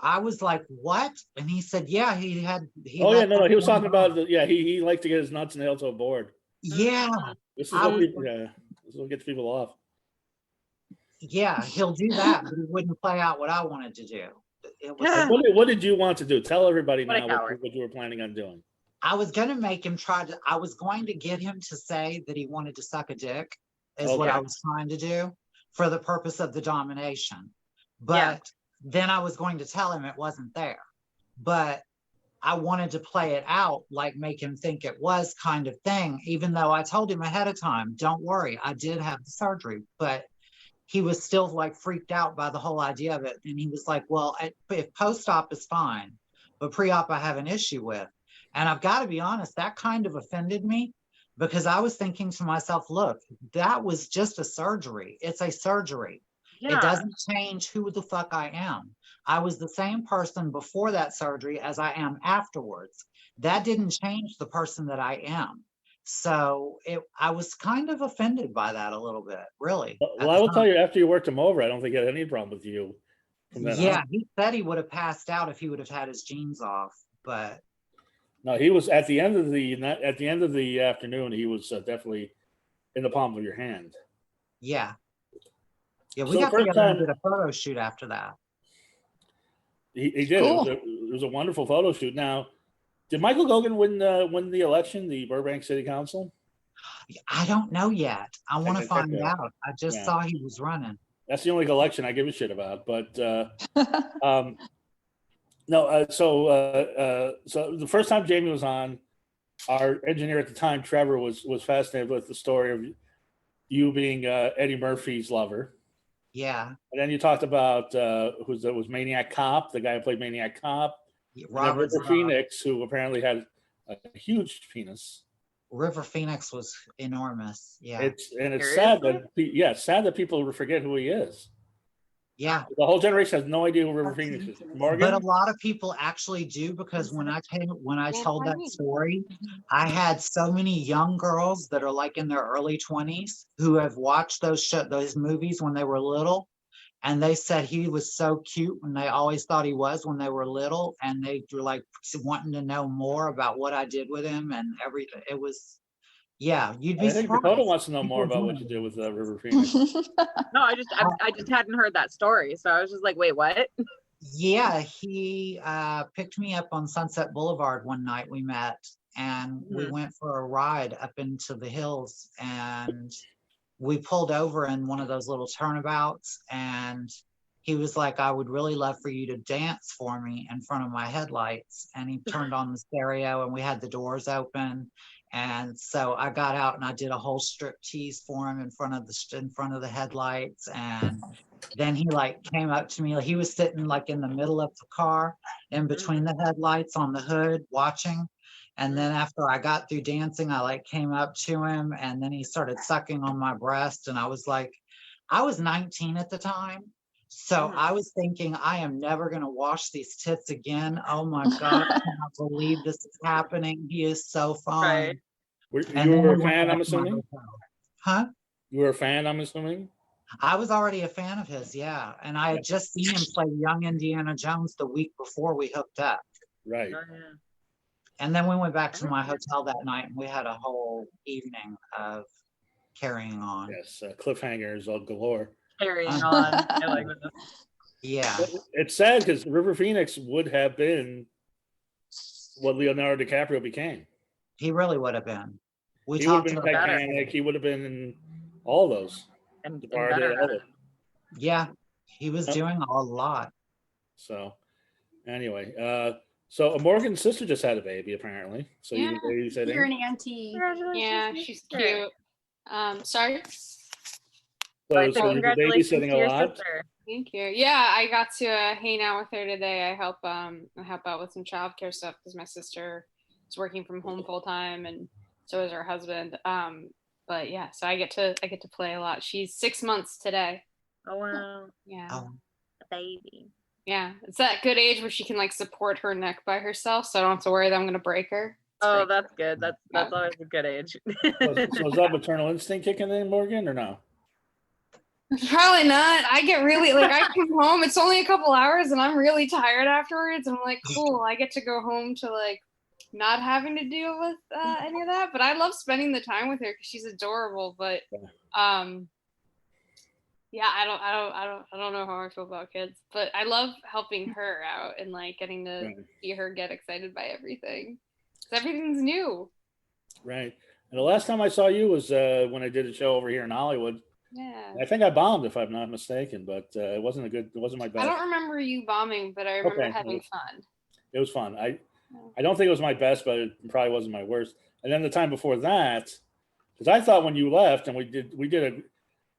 I was like, what? And he said, yeah, he was talking about he liked to get his nuts nailed to a board. Yeah. This is what gets people off. Yeah, he'll do that, but he wouldn't play out what I wanted to do. What did you want to do? Tell everybody now what you were planning on doing. I was going to make him I was going to get him to say that he wanted to suck a dick is what I was trying to do for the purpose of the domination. But then I was going to tell him it wasn't there. But I wanted to play it out, make him think it was kind of thing, even though I told him ahead of time, don't worry, I did have the surgery, but he was still freaked out by the whole idea of it. And he was like, well, if post-op is fine, but pre-op I have an issue with. And I've got to be honest, that kind of offended me because I was thinking to myself, look, that was just a surgery. It's a surgery. It doesn't change who the fuck I am. I was the same person before that surgery as I am afterwards. That didn't change the person that I am. So I was kind of offended by that a little bit, really. Well, I will tell you, after you worked him over, I don't think he had any problem with you. Yeah, he said he would have passed out if he would have had his jeans off, but no, he was at the end of the afternoon. He was definitely in the palm of your hand. Yeah, we So got together and did a photo shoot after that. He did. Cool. It was a wonderful photo shoot. Now, did Michael Gogan win the election, the Burbank City Council? I don't know yet. I want to can find check that. out. I just saw he was running. That's the only election I give a shit about. But no. So the first time Jamie was on, our engineer at the time, Trevor, was fascinated with the story of you being Eddie Murphy's lover. Yeah. And then you talked about was Maniac Cop, the guy who played Maniac Cop. Robert Phoenix, who apparently had a huge penis. River Phoenix was enormous. Yeah. It's sad that people forget who he is. Yeah. The whole generation has no idea who River Phoenix is. Morgan? But a lot of people actually do, because when I told that story, I had so many young girls that are like in their early 20s who have watched those movies when they were little. And they said he was so cute, and they always thought he was when they were little. And they were like wanting to know more about what I did with him and everything. It was, you'd be I think surprised. Dakota wants to know more about what you did with River Phoenix. No, I just hadn't heard that story. So I was just like, wait, what? Yeah, he picked me up on Sunset Boulevard one night. We met, and we went for a ride up into the hills, and we pulled over in one of those little turnabouts, and he was like, I would really love for you to dance for me in front of my headlights. And he turned on the stereo, and we had the doors open. And so I got out and I did a whole strip tease for him in front of the headlights. And then he like came up to me. He was sitting like in the middle of the car, in between the headlights on the hood, watching. And then after I got through dancing, I like came up to him, and then he started sucking on my breast. And I was like, I was 19 at the time. So I was thinking, I am never going to wash these tits again. Oh my God, I cannot believe this is happening. He is so fine. Right. You were a fan, I'm assuming? Huh? You were a fan, I'm assuming? I was already a fan of his, yeah. And I had just seen him play young Indiana Jones the week before we hooked up. Right. And then we went back to my hotel that night, and we had a whole evening of carrying on. Yes, cliffhangers galore. Carrying on. I like this. Yeah. It's sad because River Phoenix would have been what Leonardo DiCaprio became. He really would have been. He would have been Titanic. He would have been in all those. And yeah, he was doing a lot. So, anyway, so Morgan's sister just had a baby, apparently. So yeah, you said you're an auntie. Yeah, she's cute. Sorry. So you're babysitting a lot. Sister. Thank you. Yeah, I got to hang out with her today. I help out with some childcare stuff because my sister is working from home full time, and so is her husband. But yeah, so I get to play a lot. She's 6 months today. Oh wow. Yeah. Oh. A baby. Yeah, it's that good age where she can like support her neck by herself, so I don't have to worry that I'm gonna break her. Oh, that's good. That's always a good age. So is that maternal instinct kicking in, Morgan, or no? Probably not. I get really I come home. It's only a couple hours, and I'm really tired afterwards. I'm like, cool. I get to go home to like not having to deal with any of that. But I love spending the time with her because she's adorable. But yeah, I don't know how I feel about kids, but I love helping her out and like getting to see her get excited by everything. Everything's new. Right. And the last time I saw you was when I did a show over here in Hollywood. Yeah. I think I bombed, if I'm not mistaken, but it wasn't my best. I don't remember you bombing, but I remember having fun. It was fun. I don't think it was my best, but it probably wasn't my worst. And then the time before that, because I thought when you left, and we did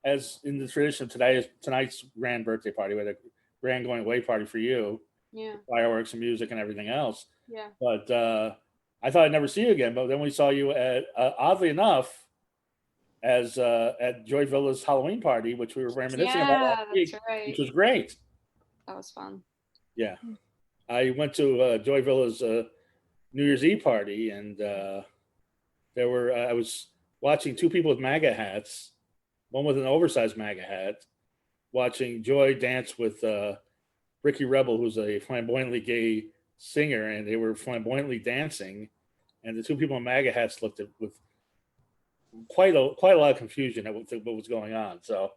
as in the tradition of tonight's grand birthday party, we had a grand going away party for you. Yeah. Fireworks and music and everything else. Yeah. But I thought I'd never see you again. But then we saw you at, oddly enough, as at Joy Villa's Halloween party, which we were reminiscing about last week, which was great. That was fun. Yeah, I went to Joy Villa's New Year's Eve party, and there were I was watching two people with MAGA hats, one with an oversized MAGA hat, watching Joy dance with Ricky Rebel, who's a flamboyantly gay singer, and they were flamboyantly dancing, and the two people in MAGA hats looked at with quite a lot of confusion at what was going on. So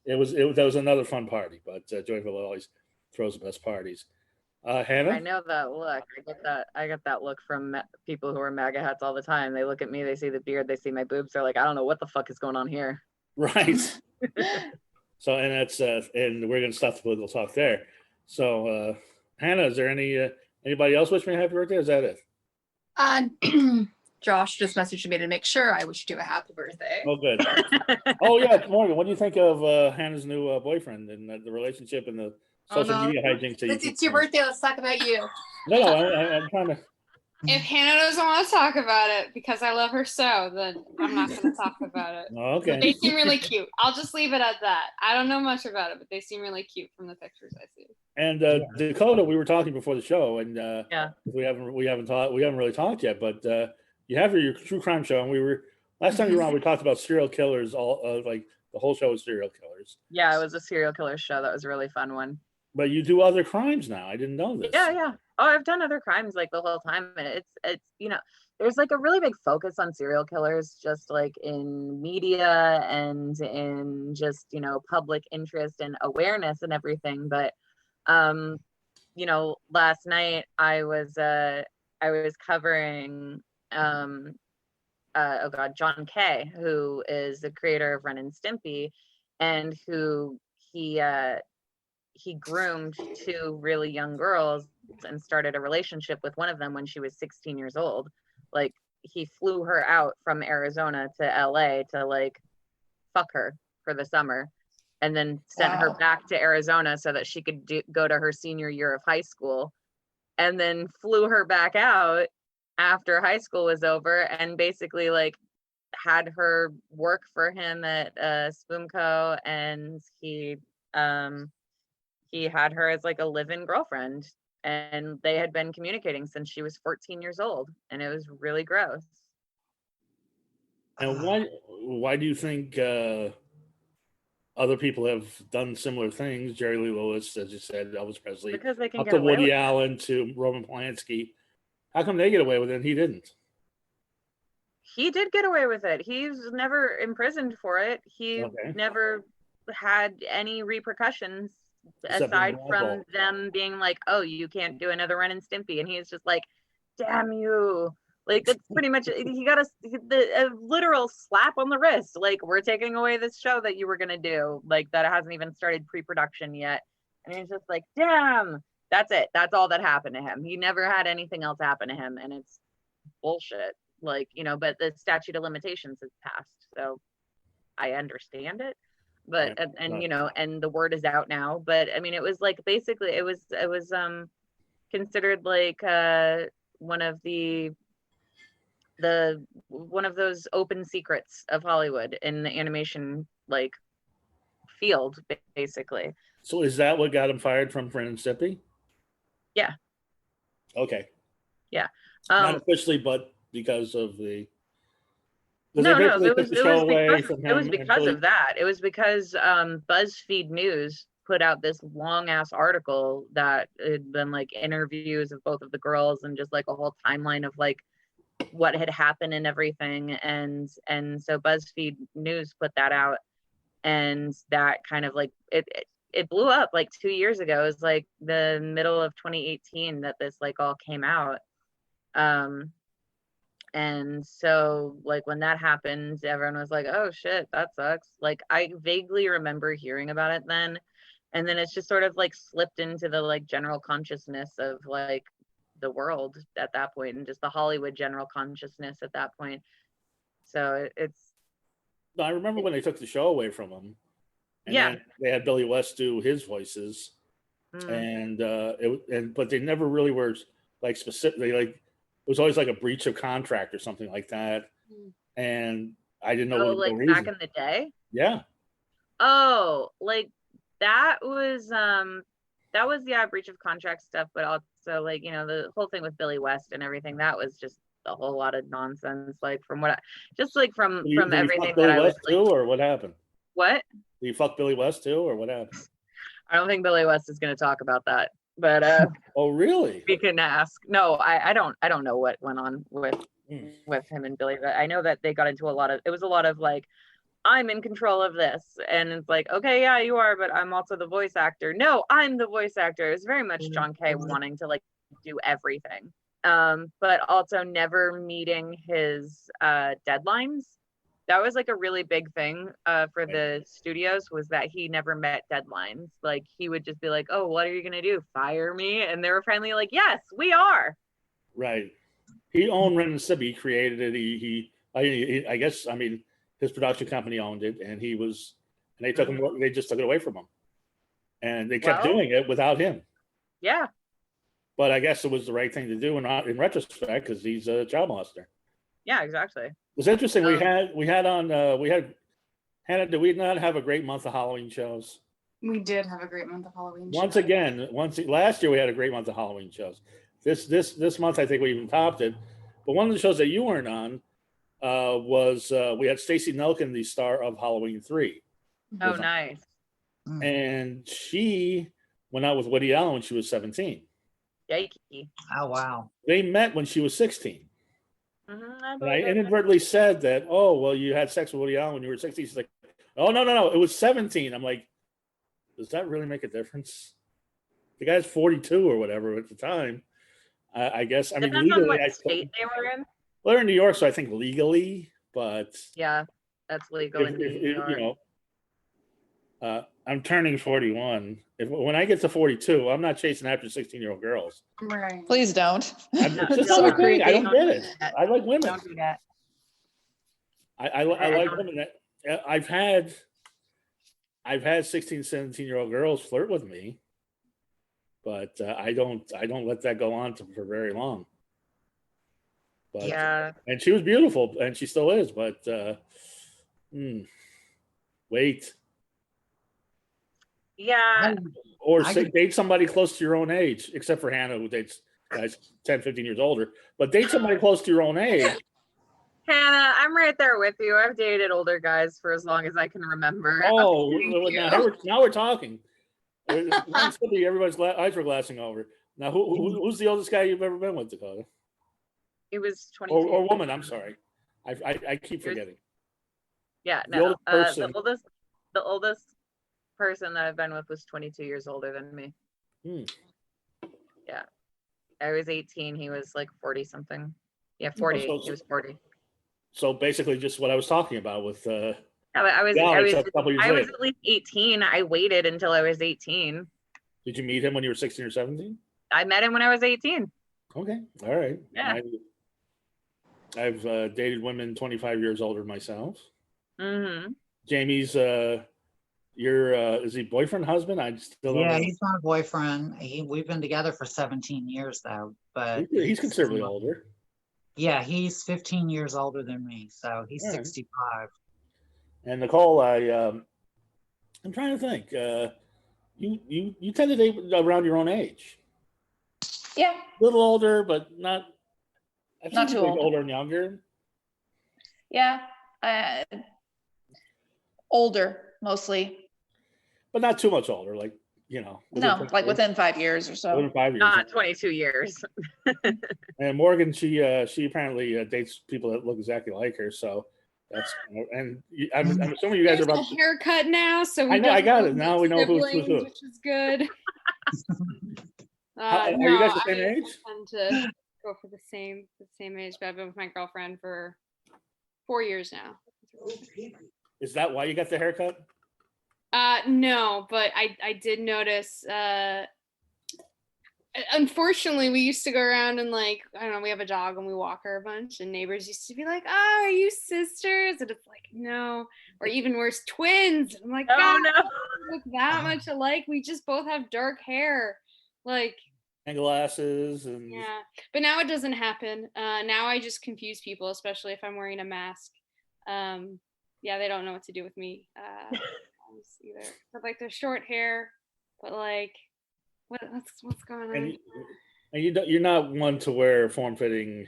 that was another fun party. But Joy Villa always throws the best parties. Hannah, I know that look. I get that look from people who wear MAGA hats all the time. They look at me, they see the beard, they see my boobs. They're like, I don't know what the fuck is going on here. right? So and that's and we're gonna stop the political talk there. So Hannah, is there anybody else wish me a happy birthday? Or is that it? Josh just messaged me to make sure I wish you a happy birthday. Oh, good. Oh, yeah, Morgan, what do you think of Hannah's new boyfriend and the relationship and the social media hijinks? It's your birthday. Let's talk about you. No, I'm trying to. If Hannah doesn't want to talk about it because I love her so, then I'm not going to talk about it. Oh, okay. They seem really cute. I'll just leave it at that. I don't know much about it, but they seem really cute from the pictures I see. And Dakota, we were talking before the show, and Yeah. we haven't really talked yet, but you have your true crime show, and we were last time you were on, we talked about serial killers, all like the whole show was serial killers. Yeah, it was a serial killer show. That was a really fun one. But you do other crimes now. I didn't know this. Yeah. Oh, I've done other crimes like the whole time. And it's there's like a really big focus on serial killers, just like in media and in just, public interest and awareness and everything. But, last night I was covering, John Kay, who is the creator of Ren and Stimpy, and who he groomed two really young girls and started a relationship with one of them when she was 16 years old. Like, he flew her out from Arizona to LA to like fuck her for the summer, and then sent her back to Arizona so that she could go to her senior year of high school, and then flew her back out after high school was over, and basically like had her work for him at Spoonco, and he had her as like a live-in girlfriend, and they had been communicating since she was 14 years old, and it was really gross. And why do you think other people have done similar things? Jerry Lee Lewis, as you said, Elvis Presley, Because they can up get to away Woody with it. Allen to Roman Polanski. How come they get away with it and he didn't? He did get away with it. He's never imprisoned for it. He never had any repercussions aside from them being like, oh, you can't do another Ren and Stimpy. And he's just like, damn you. Like, that's pretty much, he got a literal slap on the wrist. Like, we're taking away this show that you were going to do. Like, that hasn't even started pre-production yet. And he's just like, damn, that's it. That's all that happened to him. He never had anything else happen to him. And it's bullshit. Like, but the statute of limitations has passed. So I understand it. But, and the word is out now. But I mean, it was like, basically it was considered like one of those open secrets of Hollywood in the animation like field, basically. So is that what got him fired from Ren and Stimpy? Yeah. Okay. Yeah. Not officially, but because of the. No, it was because of that. It was because BuzzFeed News put out this long ass article that had been like interviews of both of the girls and just like a whole timeline of like what had happened and everything, and so BuzzFeed News put that out, and that kind of like it blew up like 2 years ago. It was like the middle of 2018 that this like all came out. And so like when that happened, everyone was like, oh shit, that sucks. Like, I vaguely remember hearing about it then, and then it's just sort of like slipped into the like general consciousness of like the world at that point, and just the Hollywood general consciousness at that point. So I remember when they took the show away from him, and then they had Billy West do his voices, and but they never really were like specific. Like, it was always like a breach of contract or something like that. And I didn't know Oh, what like the back reason. in the day? Yeah. Oh, like that was yeah, breach of contract stuff, but also like, the whole thing with Billy West and everything, that was just a whole lot of nonsense. Like from from Did you everything fuck that Billy I was West like, too, or what happened? what? Did you fuck Billy West too, or what happened? I don't think Billy West is going to talk about that, but Oh, really? we can ask. No, I don't know what went on with him and Billy. But I know that they got into it was a lot of like, I'm in control of this, and it's like, okay, yeah, you are, but I'm also the voice actor. No, I'm the voice actor. It's very much John Kay wanting to like do everything, but also never meeting his deadlines. That was like a really big thing for the studios, was that he never met deadlines. Like he would just be like, oh, what are you gonna do, fire me? And they were finally like, yes, we are. Right. He owned Ren and Stimpy. He created it. I guess, I mean, his production company owned it, and they took him. They just took it away from him, and they kept doing it without him. Yeah. But I guess it was the right thing to do in retrospect, because he's a child molester. Yeah, exactly. It was interesting. We had Hannah. Did we not have a great month of Halloween shows? We did have a great month of Halloween. Last year we had a great month of Halloween shows. This month I think we even topped it. But one of the shows that you weren't on was we had Stacey Nelkin, the star of Halloween 3. Oh, nice. And she went out with Woody Allen when she was 17. Yikey. Oh, wow. They met when she was 16. Mm-hmm. And I inadvertently said that, oh, well, you had sex with Woody Allen when you were 16. She's like, oh, no, it was 17. I'm like, does that really make a difference? The guy's 42 or whatever at the time. I guess. I mean, depends legally, on what state they were in. Well, they're in New York, so I think legally, but yeah, that's legal in New York. You know, I'm turning 41. When I get to 42, I'm not chasing after 16-year-old girls. Right. Please don't. It's just so creepy. I don't get it. I like women. Don't do that. I like women. I've had 16, 17-year-old girls flirt with me, but I don't let that go on for very long. But, yeah. And she was beautiful, and she still is. But wait. Yeah. Or date somebody close to your own age, except for Hannah, who dates guys 10, 15 years older. But date somebody close to your own age. Hannah, I'm right there with you. I've dated older guys for as long as I can remember. Oh, now we're talking. Everybody's eyes were glassing over. Now, who's the oldest guy you've ever been with, Dakota? He was 22. Or woman, I'm sorry. I keep forgetting. Yeah, no. The oldest person that I've been with was 22 years older than me. Yeah. I was 18. He was like 40 something. Yeah, 40. He was 40. So basically just what I was talking about with I was at least 18. I waited until I was 18. Did you meet him when you were 16 or 17? I met him when I was 18. Okay. All right. Yeah. I've dated women 25 years older myself. Mm-hmm. Jamie's is he boyfriend, husband? I still don't know. He's my boyfriend. We've been together for 17 years though, but he's considerably older. Yeah, he's 15 years older than me, so he's 65. And Nicole, I'm trying to think. You tend to date around your own age. Yeah. A little older, but not too old. Older and younger. Yeah. Older mostly. But not too much older, like, within 5 years or so. Within 5 years. Not 22 years. And Morgan, she apparently dates people that look exactly like her, so that's and I'm assuming you guys are about a haircut now, so we I got it. Now we know who's who. Which is good. Are you guys the same age? I tend to go for the same age, but I've been with my girlfriend for 4 years now. Is that why you got the haircut? No, but I did notice. Unfortunately, we used to go around and I don't know, we have a dog and we walk her a bunch, and neighbors used to be like, "Oh, are you sisters?" And it's like, no, or even worse, twins. I'm like, oh no, we look that much alike. We just both have dark hair, and glasses, and yeah. But now it doesn't happen. Now I just confuse people, especially if I'm wearing a mask. Yeah, they don't know what to do with me either. But like, they're short hair, but like, what's going on? And you're not one to wear form-fitting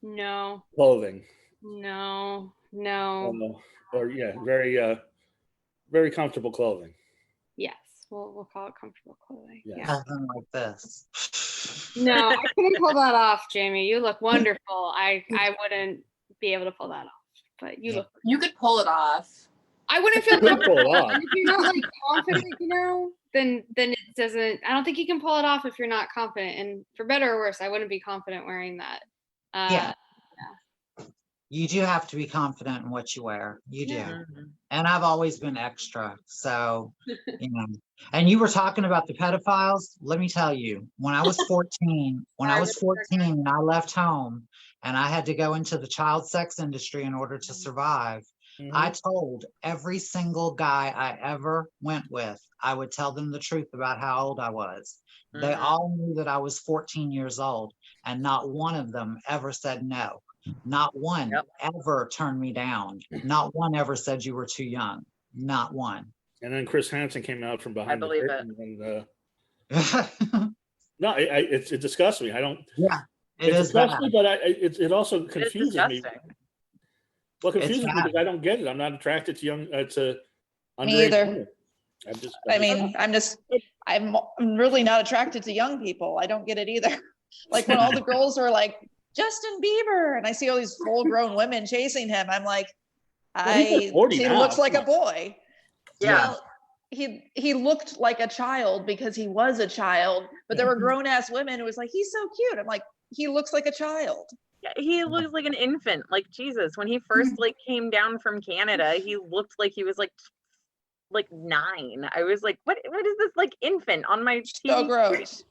No. clothing. No. Or very comfortable clothing. Yes, we'll call it comfortable clothing. Yeah. Nothing like this. No, I couldn't pull that off, Jamie. You look wonderful. I wouldn't be able to pull that off, but you look. You could pull it off. I wouldn't feel You could pull it off. if you're not like confident, then it doesn't. I don't think you can pull it off if you're not confident. And for better or worse, I wouldn't be confident wearing that. Yeah. You do have to be confident in what you wear. You do. Yeah. And I've always been extra. So, and you were talking about the pedophiles. Let me tell you, when I was 14, and I left home and I had to go into the child sex industry in order to survive, I told every single guy I ever went with, I would tell them the truth about how old I was. They all knew that I was 14 years old, and not one of them ever said no. Not one ever turned me down. Not one ever said you were too young. Not one. And then Chris Hansen came out from behind the curtain. No, it disgusts me. I don't. Yeah, it disgusts me, but it also confuses me. What confuses me because I don't get it. I'm not attracted to young to underage Me either. women. I'm really not attracted to young people. I don't get it either. Like when all the girls are like Justin Bieber, and I see all these full-grown women chasing him, I'm like, he looks like a boy. Yeah. Well, he looked like a child because he was a child, but there were grown-ass women who was like, he's so cute. I'm like, he looks like a child. Yeah, he looks like an infant. Like Jesus, when he first came down from Canada, he looked like he was like 9. I was like, what is this like infant on my TV? So gross.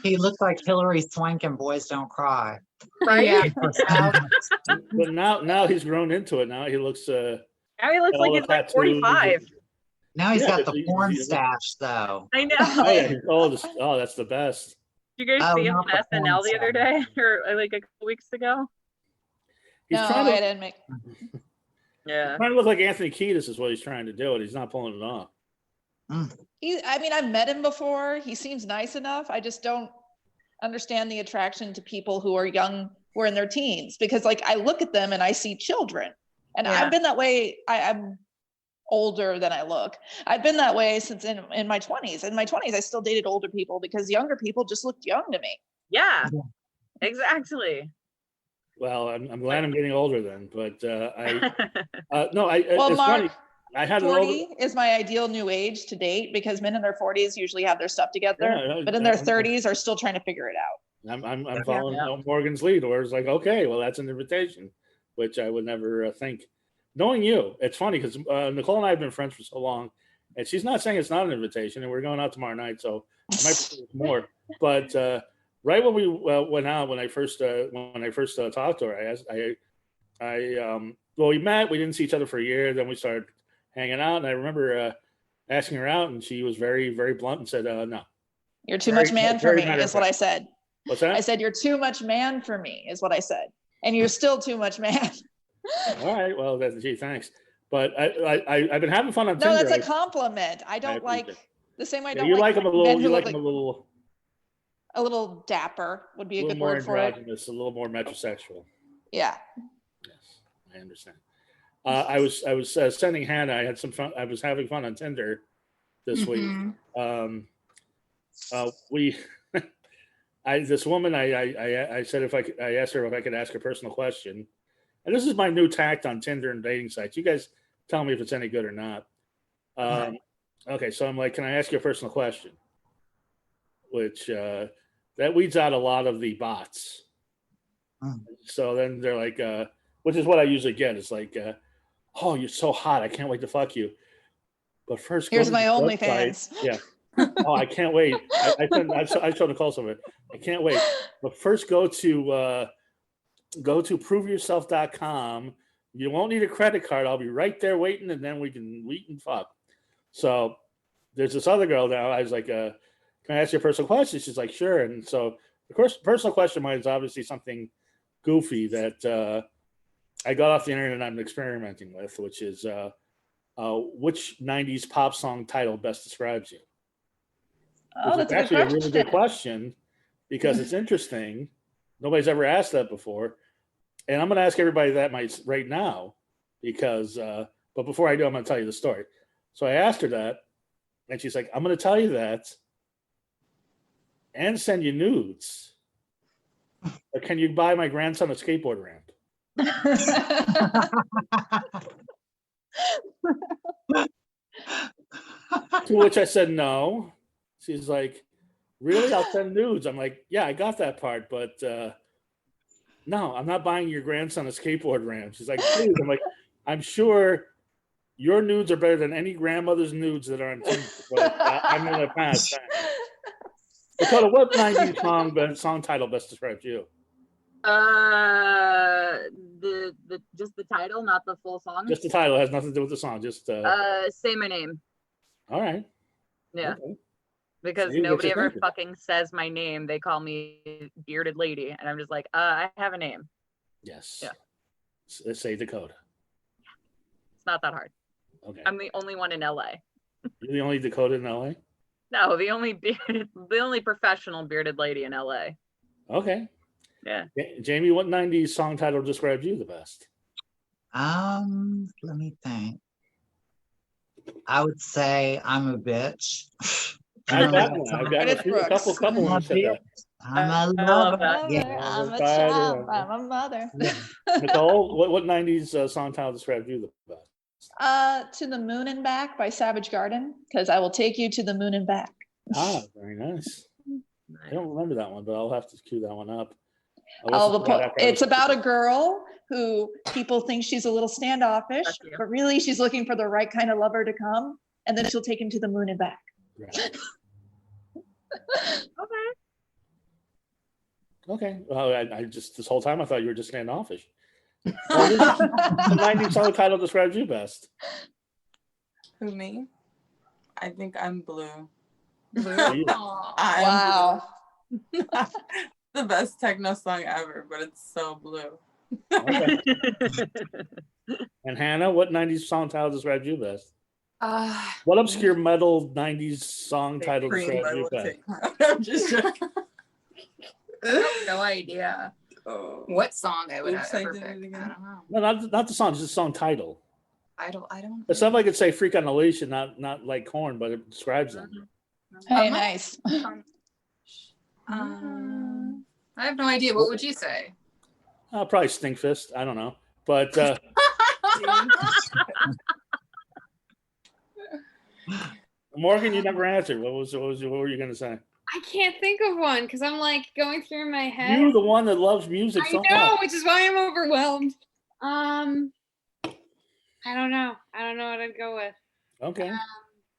He looked like Hillary Swank in Boys Don't Cry. Right? Yeah. But now he's grown into it. Now he looks now he looks like he's like 45. Now he's got the porn stash though. I know. Oh, yeah, oh, that's the best. Did you guys see him on SNL the other day or like a couple weeks ago? I didn't make. Yeah. Trying to look like Anthony Kiedis is what he's trying to do, and he's not pulling it off. I've met him before. He seems nice enough. I just don't understand the attraction to people who are young, who are in their teens, because like I look at them and I see children, and I've been that way. I'm older than I look. I've been that way since in my 20s. In my 20s, I still dated older people because younger people just looked young to me. Yeah, exactly. Well, I'm glad I'm getting older then, but Mark, funny. I had 40 is my ideal new age to date because men in their 40s usually have their stuff together, but in their 30s are still trying to figure it out. I'm following Morgan's lead, where it's like, okay, well, that's an invitation, which I would never think. Knowing you, it's funny because Nicole and I have been friends for so long, and she's not saying it's not an invitation, and we're going out tomorrow night, so I might pursue more. But right when we went out, when I first talked to her, well, we met, we didn't see each other for a year, then we started hanging out, and I remember asking her out, and she was very, very blunt and said, no. You're too much man for me, is what I said. What's that? I said, you're too much man for me, is what I said. And you're still too much man. All right, well, gee, thanks. But I've been having fun on Tinder. No, that's a compliment. I don't like the same way I don't you like him a little. You like him a little dapper would be a good word for it. A little more metrosexual. Yeah. Yes, I understand. I was sending Hannah. I had some fun. I was having fun on Tinder this week. This woman. I said I asked her if I could ask a personal question, and this is my new tact on Tinder and dating sites. You guys tell me if it's any good or not. Okay, so I'm like, can I ask you a personal question? Which that weeds out a lot of the bots. So then they're like, which is what I usually get. It's like, oh, you're so hot. I can't wait to fuck you. But first, here's my OnlyFans. Yeah. Oh, I can't wait. I showed Nicole some of it. I can't wait. But first, go to proveyourself.com. You won't need a credit card. I'll be right there waiting, and then we can fuck. So there's this other girl now. I was like, can I ask you a personal question? She's like, sure. And so, of course, personal question of mine is obviously something goofy that I got off the internet and I'm experimenting with, which is which 90s pop song title best describes you? Oh, that's actually a really good question. question because it's interesting. Nobody's ever asked that before. And I'm going to ask everybody that right now because, but before I do, I'm going to tell you the story. So I asked her that and she's like, I'm going to tell you that and send you nudes. But can you buy my grandson a skateboard ramp? To which I said no. She's like, really? I'll send nudes. I'm like, yeah, I got that part, but no, I'm not buying your grandson a skateboard ramp. She's like, please. I'm like, I'm sure your nudes are better than any grandmother's nudes that are on Tinder, but I'm gonna pass. Dakota, what 90s song title best describes you? The just the title, not the full song. Just the title, has nothing to do with the song. Just Say My Name. All right. Yeah. Okay. Because nobody ever fucking says my name. They call me Bearded Lady, and I'm just like, I have a name. Yes. Yeah. Let's say Dakota. It's not that hard. Okay. I'm the only one in LA. You're the only Dakota in LA? No, the only professional bearded lady in LA. Okay. Yeah. Jamie, what 90s song title describes you the best? Let me think. I would say I'm a bitch. I've got a couple ones said that. I'm a lover. Yeah. I'm a child. I'm a mother. Yeah. Nicole, what 90s song title describes you the best? To the Moon and Back by Savage Garden, because I will take you to the moon and back. Ah, very nice. I don't remember that one, but I'll have to cue that one up. It's about a girl who people think she's a little standoffish, but really she's looking for the right kind of lover to come, and then she'll take him to the moon and back. Right. Okay. Okay. Well, I just this whole time I thought you were just standoffish. The 90s song title describes you best. Who, me? I think I'm blue. Blue. Wow. Blue. The best techno song ever, but it's so blue. Okay. And Hannah, what 90s song title describes you best? What obscure metal 90s song title describes you best? I'm just joking. I have no idea what song I would Oops, ever I did pick. it again. I don't know. No, not the song, just the song title. I don't. It's something I could say Freak on a Leash and not like Korn, but it describes them. Hey, nice. I have no idea. What would you say? Probably Stinkfist. I don't know. But Morgan, you never answered. What were you gonna say? I can't think of one because I'm like going through my head. You're the one that loves music so much. Which is why I'm overwhelmed. I don't know what I'd go with. Okay.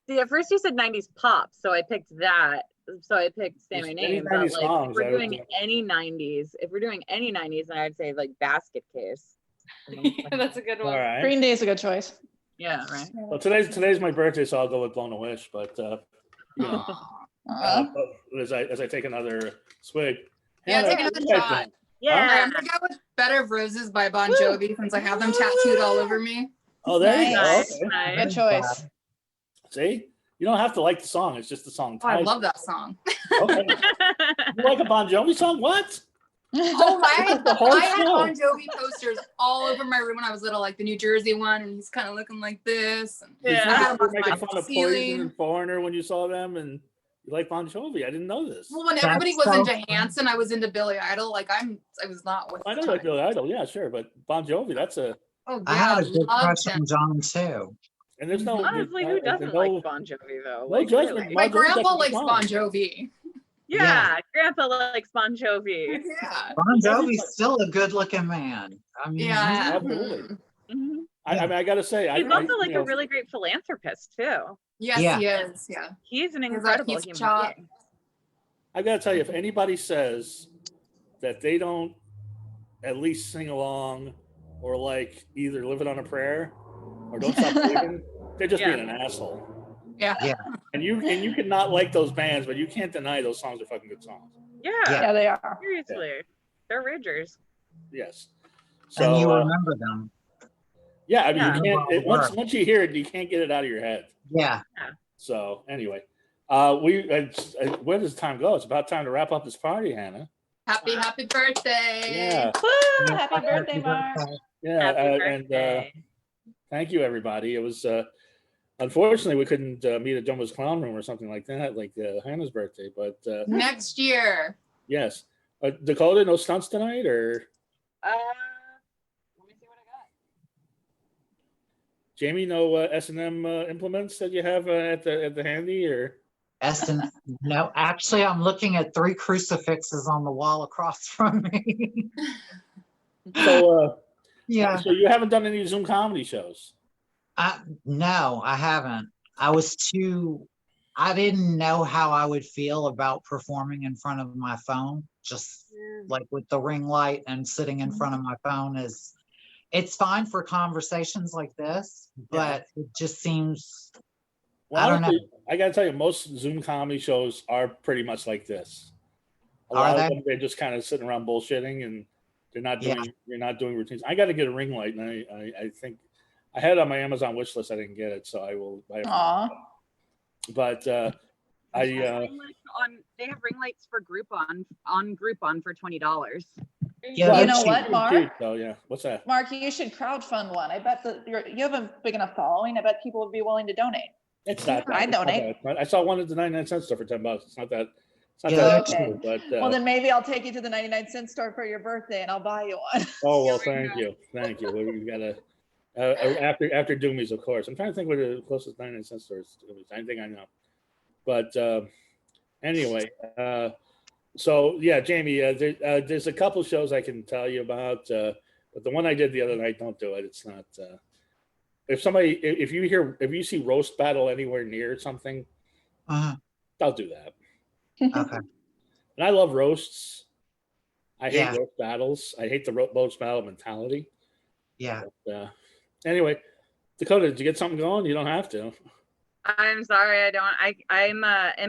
See, at first you said 90s pop, so I picked that. So I picked Say My Name. But like, if we're doing any 90s, then I'd say like Basket Case. Yeah, that's a good one. All right. Green Day is a good choice. Yeah, right. Well, today's my birthday, so I'll go with Blown a Wish. But you know, as I take another swig. Yeah, Hannah, take another shot. Yeah. I'm gonna go with Bed of Roses by Bon Jovi since I have them tattooed all over me. Oh, there you go. Nice. Okay. Nice. Good choice. See, you don't have to like the song; it's just the song Oh, I title. love that song. Okay. You like a Bon Jovi song? What? Oh, I had show. Bon Jovi posters all over my room when I was little, like the New Jersey one, and he's kind of looking like this. And Did I had him you on making my fun of Poison ceiling. and Foreigner when you saw them, and you like Bon Jovi? I didn't know this. Well, when everybody was into Hanson, I was into Billy Idol. Like I was not with. I know you like Billy Idol, yeah, sure, but Bon Jovi, that's a. Oh yeah, I had a good loved crush him. on John too. And there's no. Honestly, who doesn't like Bon Jovi though? No Like, judgment. really? My Bon Jovi's grandpa actually likes fun. Bon Jovi. Yeah, Grandpa likes Bon Jovi. Yeah. Bon Jovi's still a good-looking man. I mean, Yeah. Absolutely. Mm-hmm. I mean, I gotta say, He's also like a really great philanthropist too. Yes, Yeah. he is. Yeah. He's an He's incredible like, human chopped. being. I gotta tell you, if anybody says that they don't at least sing along or like either live it on a prayer or don't stop believing, they're just being an asshole. Yeah. Yeah. And you can not like those bands, but you can't deny those songs are fucking good songs. Yeah, Yeah, they are. seriously. They're ragers. Yes. So, and you remember them. Yeah, I mean, Yeah. you can't. Once you hear it, you can't get it out of your head. Yeah. So anyway, where does time go? It's about time to wrap up this party, Hannah. Happy birthday. Yeah. Woo! Happy birthday, Mark. Yeah, Happy birthday. and thank you, everybody. It was unfortunately we couldn't meet at Jumbo's Clown Room or something like that, like Hannah's birthday. But Next year. yes, Dakota, no stunts tonight, or Let me see what I got. Jamie, no S&M implements that you have at the handy, or No, actually, I'm looking at 3 crucifixes on the wall across from me. so. Yeah. So you haven't done any Zoom comedy shows? No, I haven't. I didn't know how I would feel about performing in front of my phone, just like with the ring light and sitting in front of my phone it's fine for conversations like this, but it just seems, Well, I don't know. I gotta tell you, most Zoom comedy shows are pretty much like this. A Are lot they? of them, they're just kind of sitting around bullshitting, and you're not doing routines. I got to get a ring light, and I think I had it on my Amazon wish list. I didn't get it, so I will buy it. Aw. But They have ring lights for Groupon for $20. Yeah, You know cheap. what, Mark? Oh yeah, what's that? Mark, you should crowdfund one. I bet that you have a big enough following. I bet people would be willing to donate. It's not. I'd donate. I saw one at the 99-cent store for $10. It's not that. It's not Yeah, that okay. expensive, but Well, then maybe I'll take you to the 99-cent store for your birthday and I'll buy you one. oh well, thank you. We gotta after Doomies, of course. I'm trying to think where the closest 99-cent store is to Doomies. I think I know, but anyway, so yeah, Jamie, there's a couple shows I can tell you about, but the one I did the other night, don't do it. It's not. If you see roast battle anywhere near something, don't do that. Okay. And I love roasts. I hate Yeah. roast battles. I hate the roast battle mentality. Yeah. But, anyway, Dakota, did you get something going? You don't have to. I'm sorry, I don't. I'm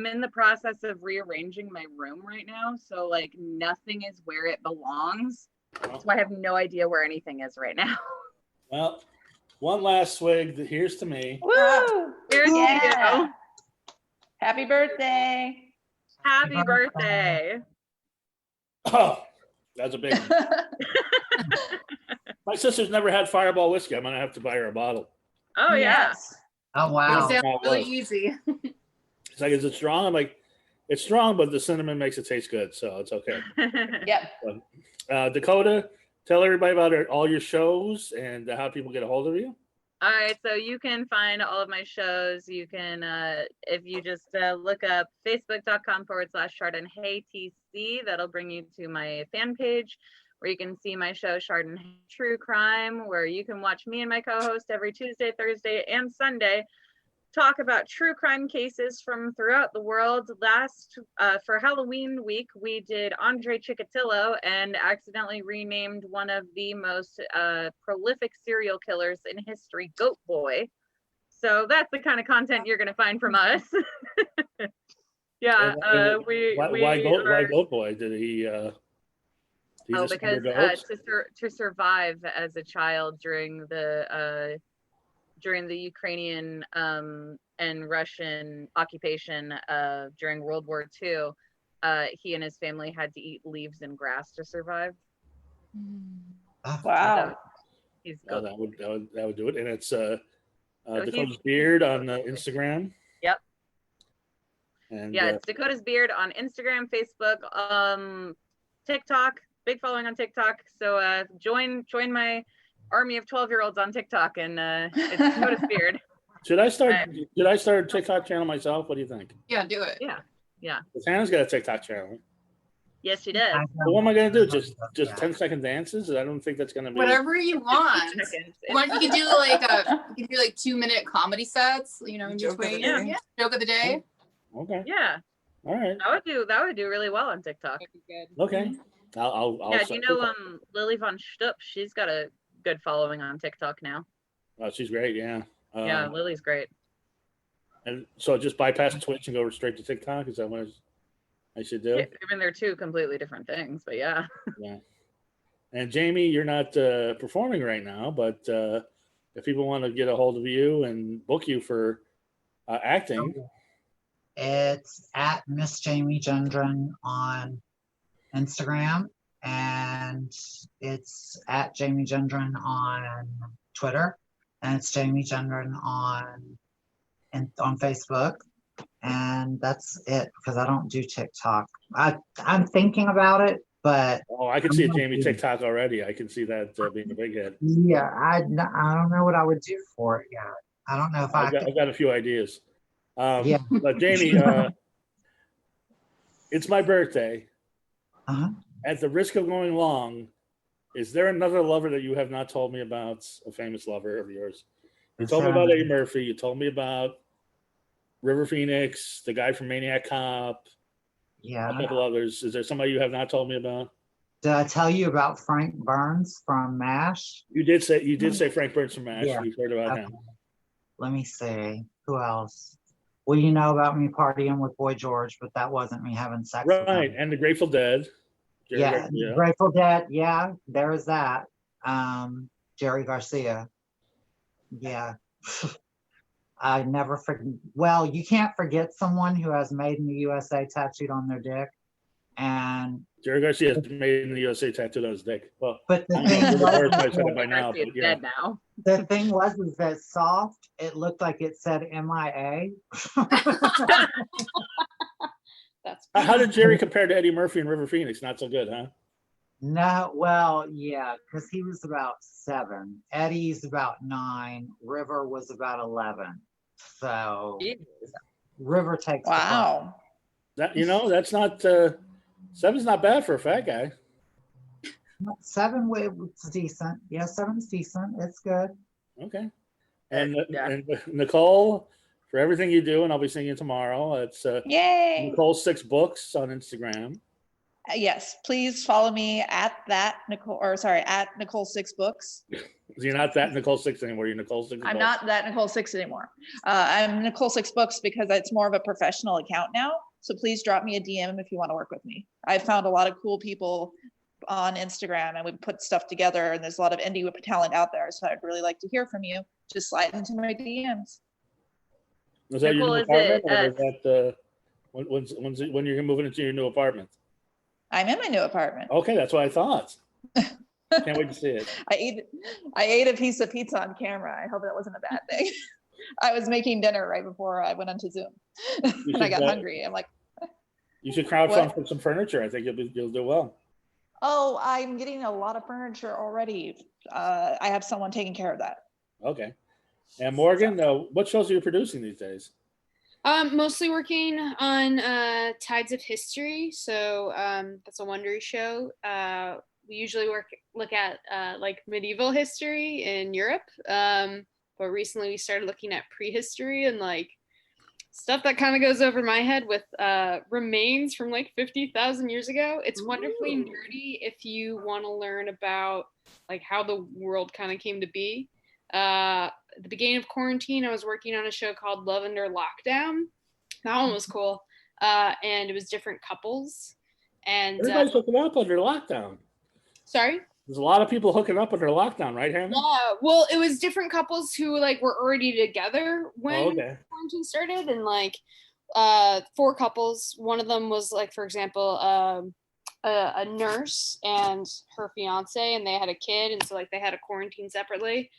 in the process of rearranging my room right now, so like nothing is where it belongs. So I have no idea where anything is right now. Well, one last swig. Here's to me. Woo! Here's to you. Happy birthday. Happy birthday. Oh, that's a big one. My sister's never had Fireball whiskey. I'm gonna have to buy her a bottle. Oh yeah. Yes. Oh, wow. It sounds Wow. really easy. It's like, is it strong? I'm like, it's strong, but the cinnamon makes it taste good, so it's okay. Yep. Dakota, tell everybody about all your shows and how people get a hold of you. All right, so you can find all of my shows. You can, if you just look up facebook.com/ChardonnayTC, that'll bring you to my fan page where you can see my show Chardonnay True Crime, where you can watch me and my co-host every Tuesday, Thursday, and Sunday talk about true crime cases from throughout the world. For Halloween week, we did Andre Chikatilo and accidentally renamed one of the most prolific serial killers in history, Goat Boy. So that's the kind of content you're going to find from us. Yeah, Why Goat Boy? Did he? Because to survive as a child during the Ukrainian and Russian occupation during World War II, he and his family had to eat leaves and grass to survive. Wow. He's that would do it. And it's Dakota's he's Beard on Instagram. Yep. And yeah, it's Dakota's Beard on Instagram, Facebook, TikTok. Big following on TikTok. So join my army of 12-year-olds on TikTok, and it's Dakota's Beard. Should I start a TikTok channel myself? What do you think? Yeah, do it. Yeah. Hannah's got a TikTok channel. Yes, she does. But what am I gonna do? Just 10-second dances? I don't think that's gonna be Whatever you want. Seconds. You could do like 2-minute comedy sets, in between. Yeah. Joke of the day. Okay. Yeah. All right. That would do really well on TikTok. Okay. I'll Yeah, do you know Lily von Stupp? She's got a good following on TikTok now. Oh, she's great. Yeah. Yeah, Lily's great. And so just bypass Twitch and go straight to TikTok. Is that what I should do? I mean, they're two completely different things, but yeah. Yeah. And Jamie, you're not performing right now, but if people want to get a hold of you and book you for acting, it's at Miss Jamie Gendron on Instagram, and it's at Jamie Gendron on Twitter, and it's Jamie Gendron on Facebook, and that's it because I don't do TikTok. I'm thinking about it, but I can see a Jamie TikTok already. I can see that being a big hit. yeah, I don't know what I would do for it yet. I don't know if I've got a few ideas. Yeah. But Jamie, it's my birthday. Uh-huh. At the risk of going long, is there another lover that you have not told me about, a famous lover of yours? You told me about Eddie Murphy. You told me about River Phoenix, the guy from Maniac Cop. Yeah. A couple others. Is there somebody you have not told me about? Did I tell you about Frank Burns from MASH? You did say Frank Burns from MASH. Yeah. You've heard about him. Let me see. Who else? Well, you know about me partying with Boy George, but that wasn't me having sex with him. Right, and the Grateful Dead. Jerry Garcia. Grateful Dead. Yeah, there is that. Jerry Garcia. Yeah. I never forget. Well, you can't forget someone who has Made in the USA tattooed on their dick. And Jerry Garcia has Made in the USA tattooed on his dick. Well, but the I'm thing sure was, I said it by now, but yeah. Dead now. the thing was is that soft, it looked like it said MIA. That's How did Jerry compare to Eddie Murphy and River Phoenix? Not so good, huh? No, well, yeah, because he was about 7. Eddie's about 9. River was about 11. So River takes Wow. That that's not 7's not bad for a fat guy. 7 was decent. Yeah, 7's decent. It's good. Okay. And Nicole, for everything you do, and I'll be seeing you tomorrow. It's Yay. Nicole Sixx Books on Instagram. Yes, please follow me at Nicole Sixx Books. You're not that Nicole Sixx anymore. You're Nicole Sixx. I'm not that Nicole Sixx anymore. I'm Nicole Sixx Books because it's more of a professional account now. So please drop me a DM if you want to work with me. I've found a lot of cool people on Instagram and we put stuff together, and there's a lot of indie talent out there. So I'd really like to hear from you. Just slide into my DMs. Is that Nicole, your new apartment, or is that when you're moving into your new apartment? I'm in my new apartment. Okay, that's what I thought. Can't wait to see it. I ate a piece of pizza on camera. I hope that wasn't a bad thing. I was making dinner right before I went onto Zoom, and I got hungry. I'm like, you should crowdfund for some furniture. I think you'll do well. Oh, I'm getting a lot of furniture already. I have someone taking care of that. Okay. And Morgan, what shows are you producing these days? Mostly working on Tides of History. So that's a Wondery show. We usually look at like medieval history in Europe. But recently we started looking at prehistory and like stuff that kind of goes over my head with remains from like 50,000 years ago. It's wonderfully nerdy if you want to learn about like how the world kind of came to be. At the beginning of quarantine, I was working on a show called Love Under Lockdown. That one was cool. And it was different couples. And everybody's hooking up under lockdown. Sorry? There's a lot of people hooking up under lockdown, right, Hannah? Yeah, well, it was different couples who like were already together when quarantine started, and like 4 couples. One of them was like, for example, a nurse and her fiance, and they had a kid, and so like they had a quarantine separately.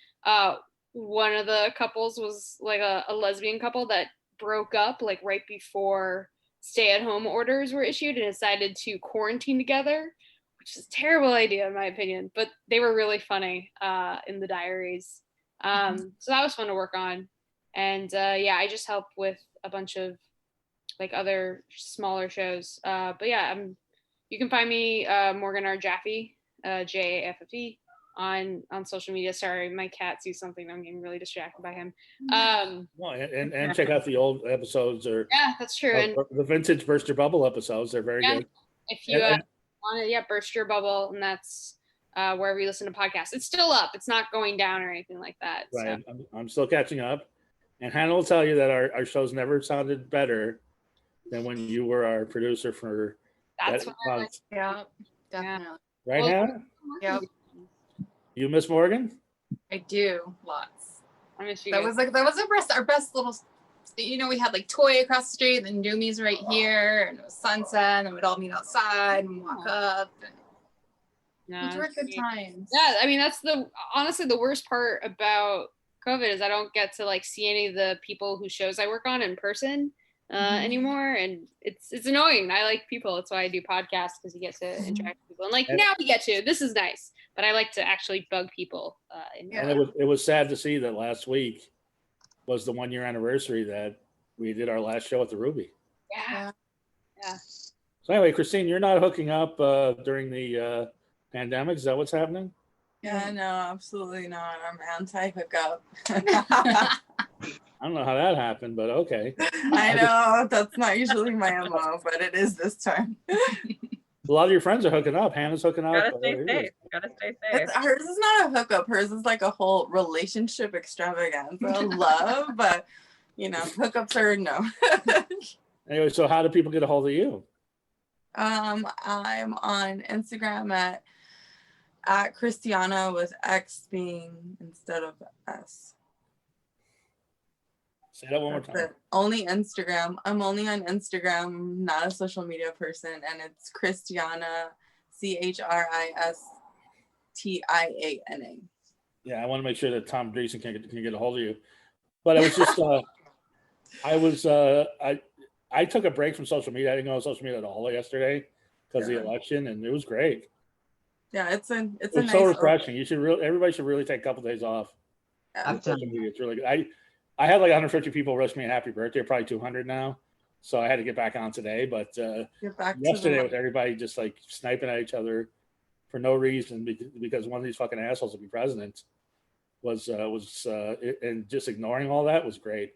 One of the couples was like a lesbian couple that broke up like right before stay-at-home orders were issued and decided to quarantine together, which is a terrible idea in my opinion, but they were really funny in the diaries. So that was fun to work on. And yeah, I just help with a bunch of like other smaller shows. But yeah, you can find me Morgan R. Jaffe, Jaffe on social media. Sorry, my cat sees something. I'm getting really distracted by him. Well, and check out the old episodes, or yeah, that's true. And the vintage Burst Your Bubble episodes. They're very good. If you want to, burst your bubble, and that's wherever you listen to podcasts. It's still up. It's not going down or anything like that. Right. So. I'm still catching up. And Hannah will tell you that our shows never sounded better than when you were our producer for that's that what month. Yeah, definitely. Right, well, Hannah? so Yep. You miss Morgan? I do lots. I miss you. That was our best little. You know, we had like Toy across the street, and Doomy's right here, and it was sunset, and we'd all meet outside and walk up. And those were good times. Yeah, I mean that's honestly the worst part about COVID is I don't get to like see any of the people whose shows I work on in person anymore, and it's annoying. I like people, that's why I do podcasts, because you get to interact with people, and like now we get to. This is nice, but I like to actually bug people. And it was sad to see that last week was the 1 year anniversary that we did our last show at the Ruby. Yeah. So anyway, Christine, you're not hooking up during the pandemic. Is that what's happening? Yeah, no, absolutely not. I'm anti-hookup. I don't know how that happened, but okay. I know that's not usually my MO, but it is this time. A lot of your friends are hooking up. Hannah's hooking up. Gotta stay safe. Gotta stay safe. Hers is not a hookup. Hers is like a whole relationship extravaganza. Love, but you know, hookups are no. Anyway, so how do people get a hold of you? I'm on Instagram at Christiana with X being instead of S. Say that one more time. Only Instagram. I'm only on Instagram, not a social media person, and it's Christiana, ChristiAna. Yeah, I want to make sure that Tom Dreesen can get a hold of you. But I was just, I took a break from social media. I didn't go on social media at all yesterday because of the election, and it was great. Yeah, it's so nice refreshing. Everybody should really take a couple days off. Social media. It's really good. I had like 150 people wish me a happy birthday, probably 200 now. So I had to get back on today. But yesterday with everybody just like sniping at each other for no reason because one of these fucking assholes will be president and just ignoring all that was great.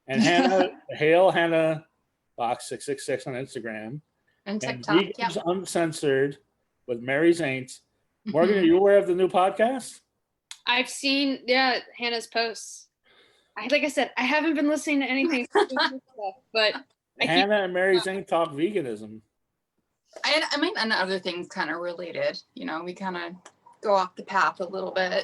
And Hannah, hail Hannah Box 666 on Instagram. And TikTok, Vegans Uncensored with Mary Zaint. Morgan, are you aware of the new podcast? I've seen, Hannah's posts. Like I said, I haven't been listening to anything, but Hannah and Mary Zaint talk veganism. I mean, and other things kind of related. You know, we kind of go off the path a little bit.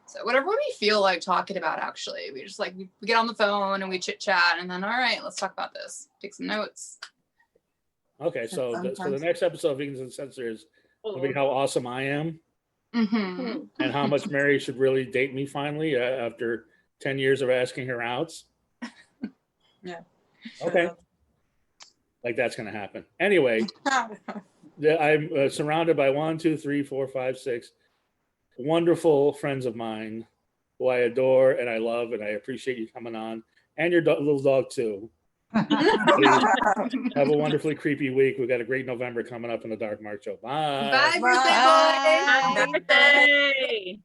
So whatever we feel like talking about, actually, we just like we get on the phone and we chit chat, and then all right, let's talk about this. Take some notes. Okay, so the next episode of Vegans Uncensored is will be how awesome I am, and how much Mary should really date me finally after 10 years of asking her out. Yeah. Okay. Like that's going to happen. Anyway, I'm surrounded by 1, 2, 3, 4, 5, 6 wonderful friends of mine who I adore and I love, and I appreciate you coming on, and your little dog too. Have a wonderfully creepy week. We've got a great November coming up in the Dark Mark Show. Bye. Bye, birthday boy. Happy birthday.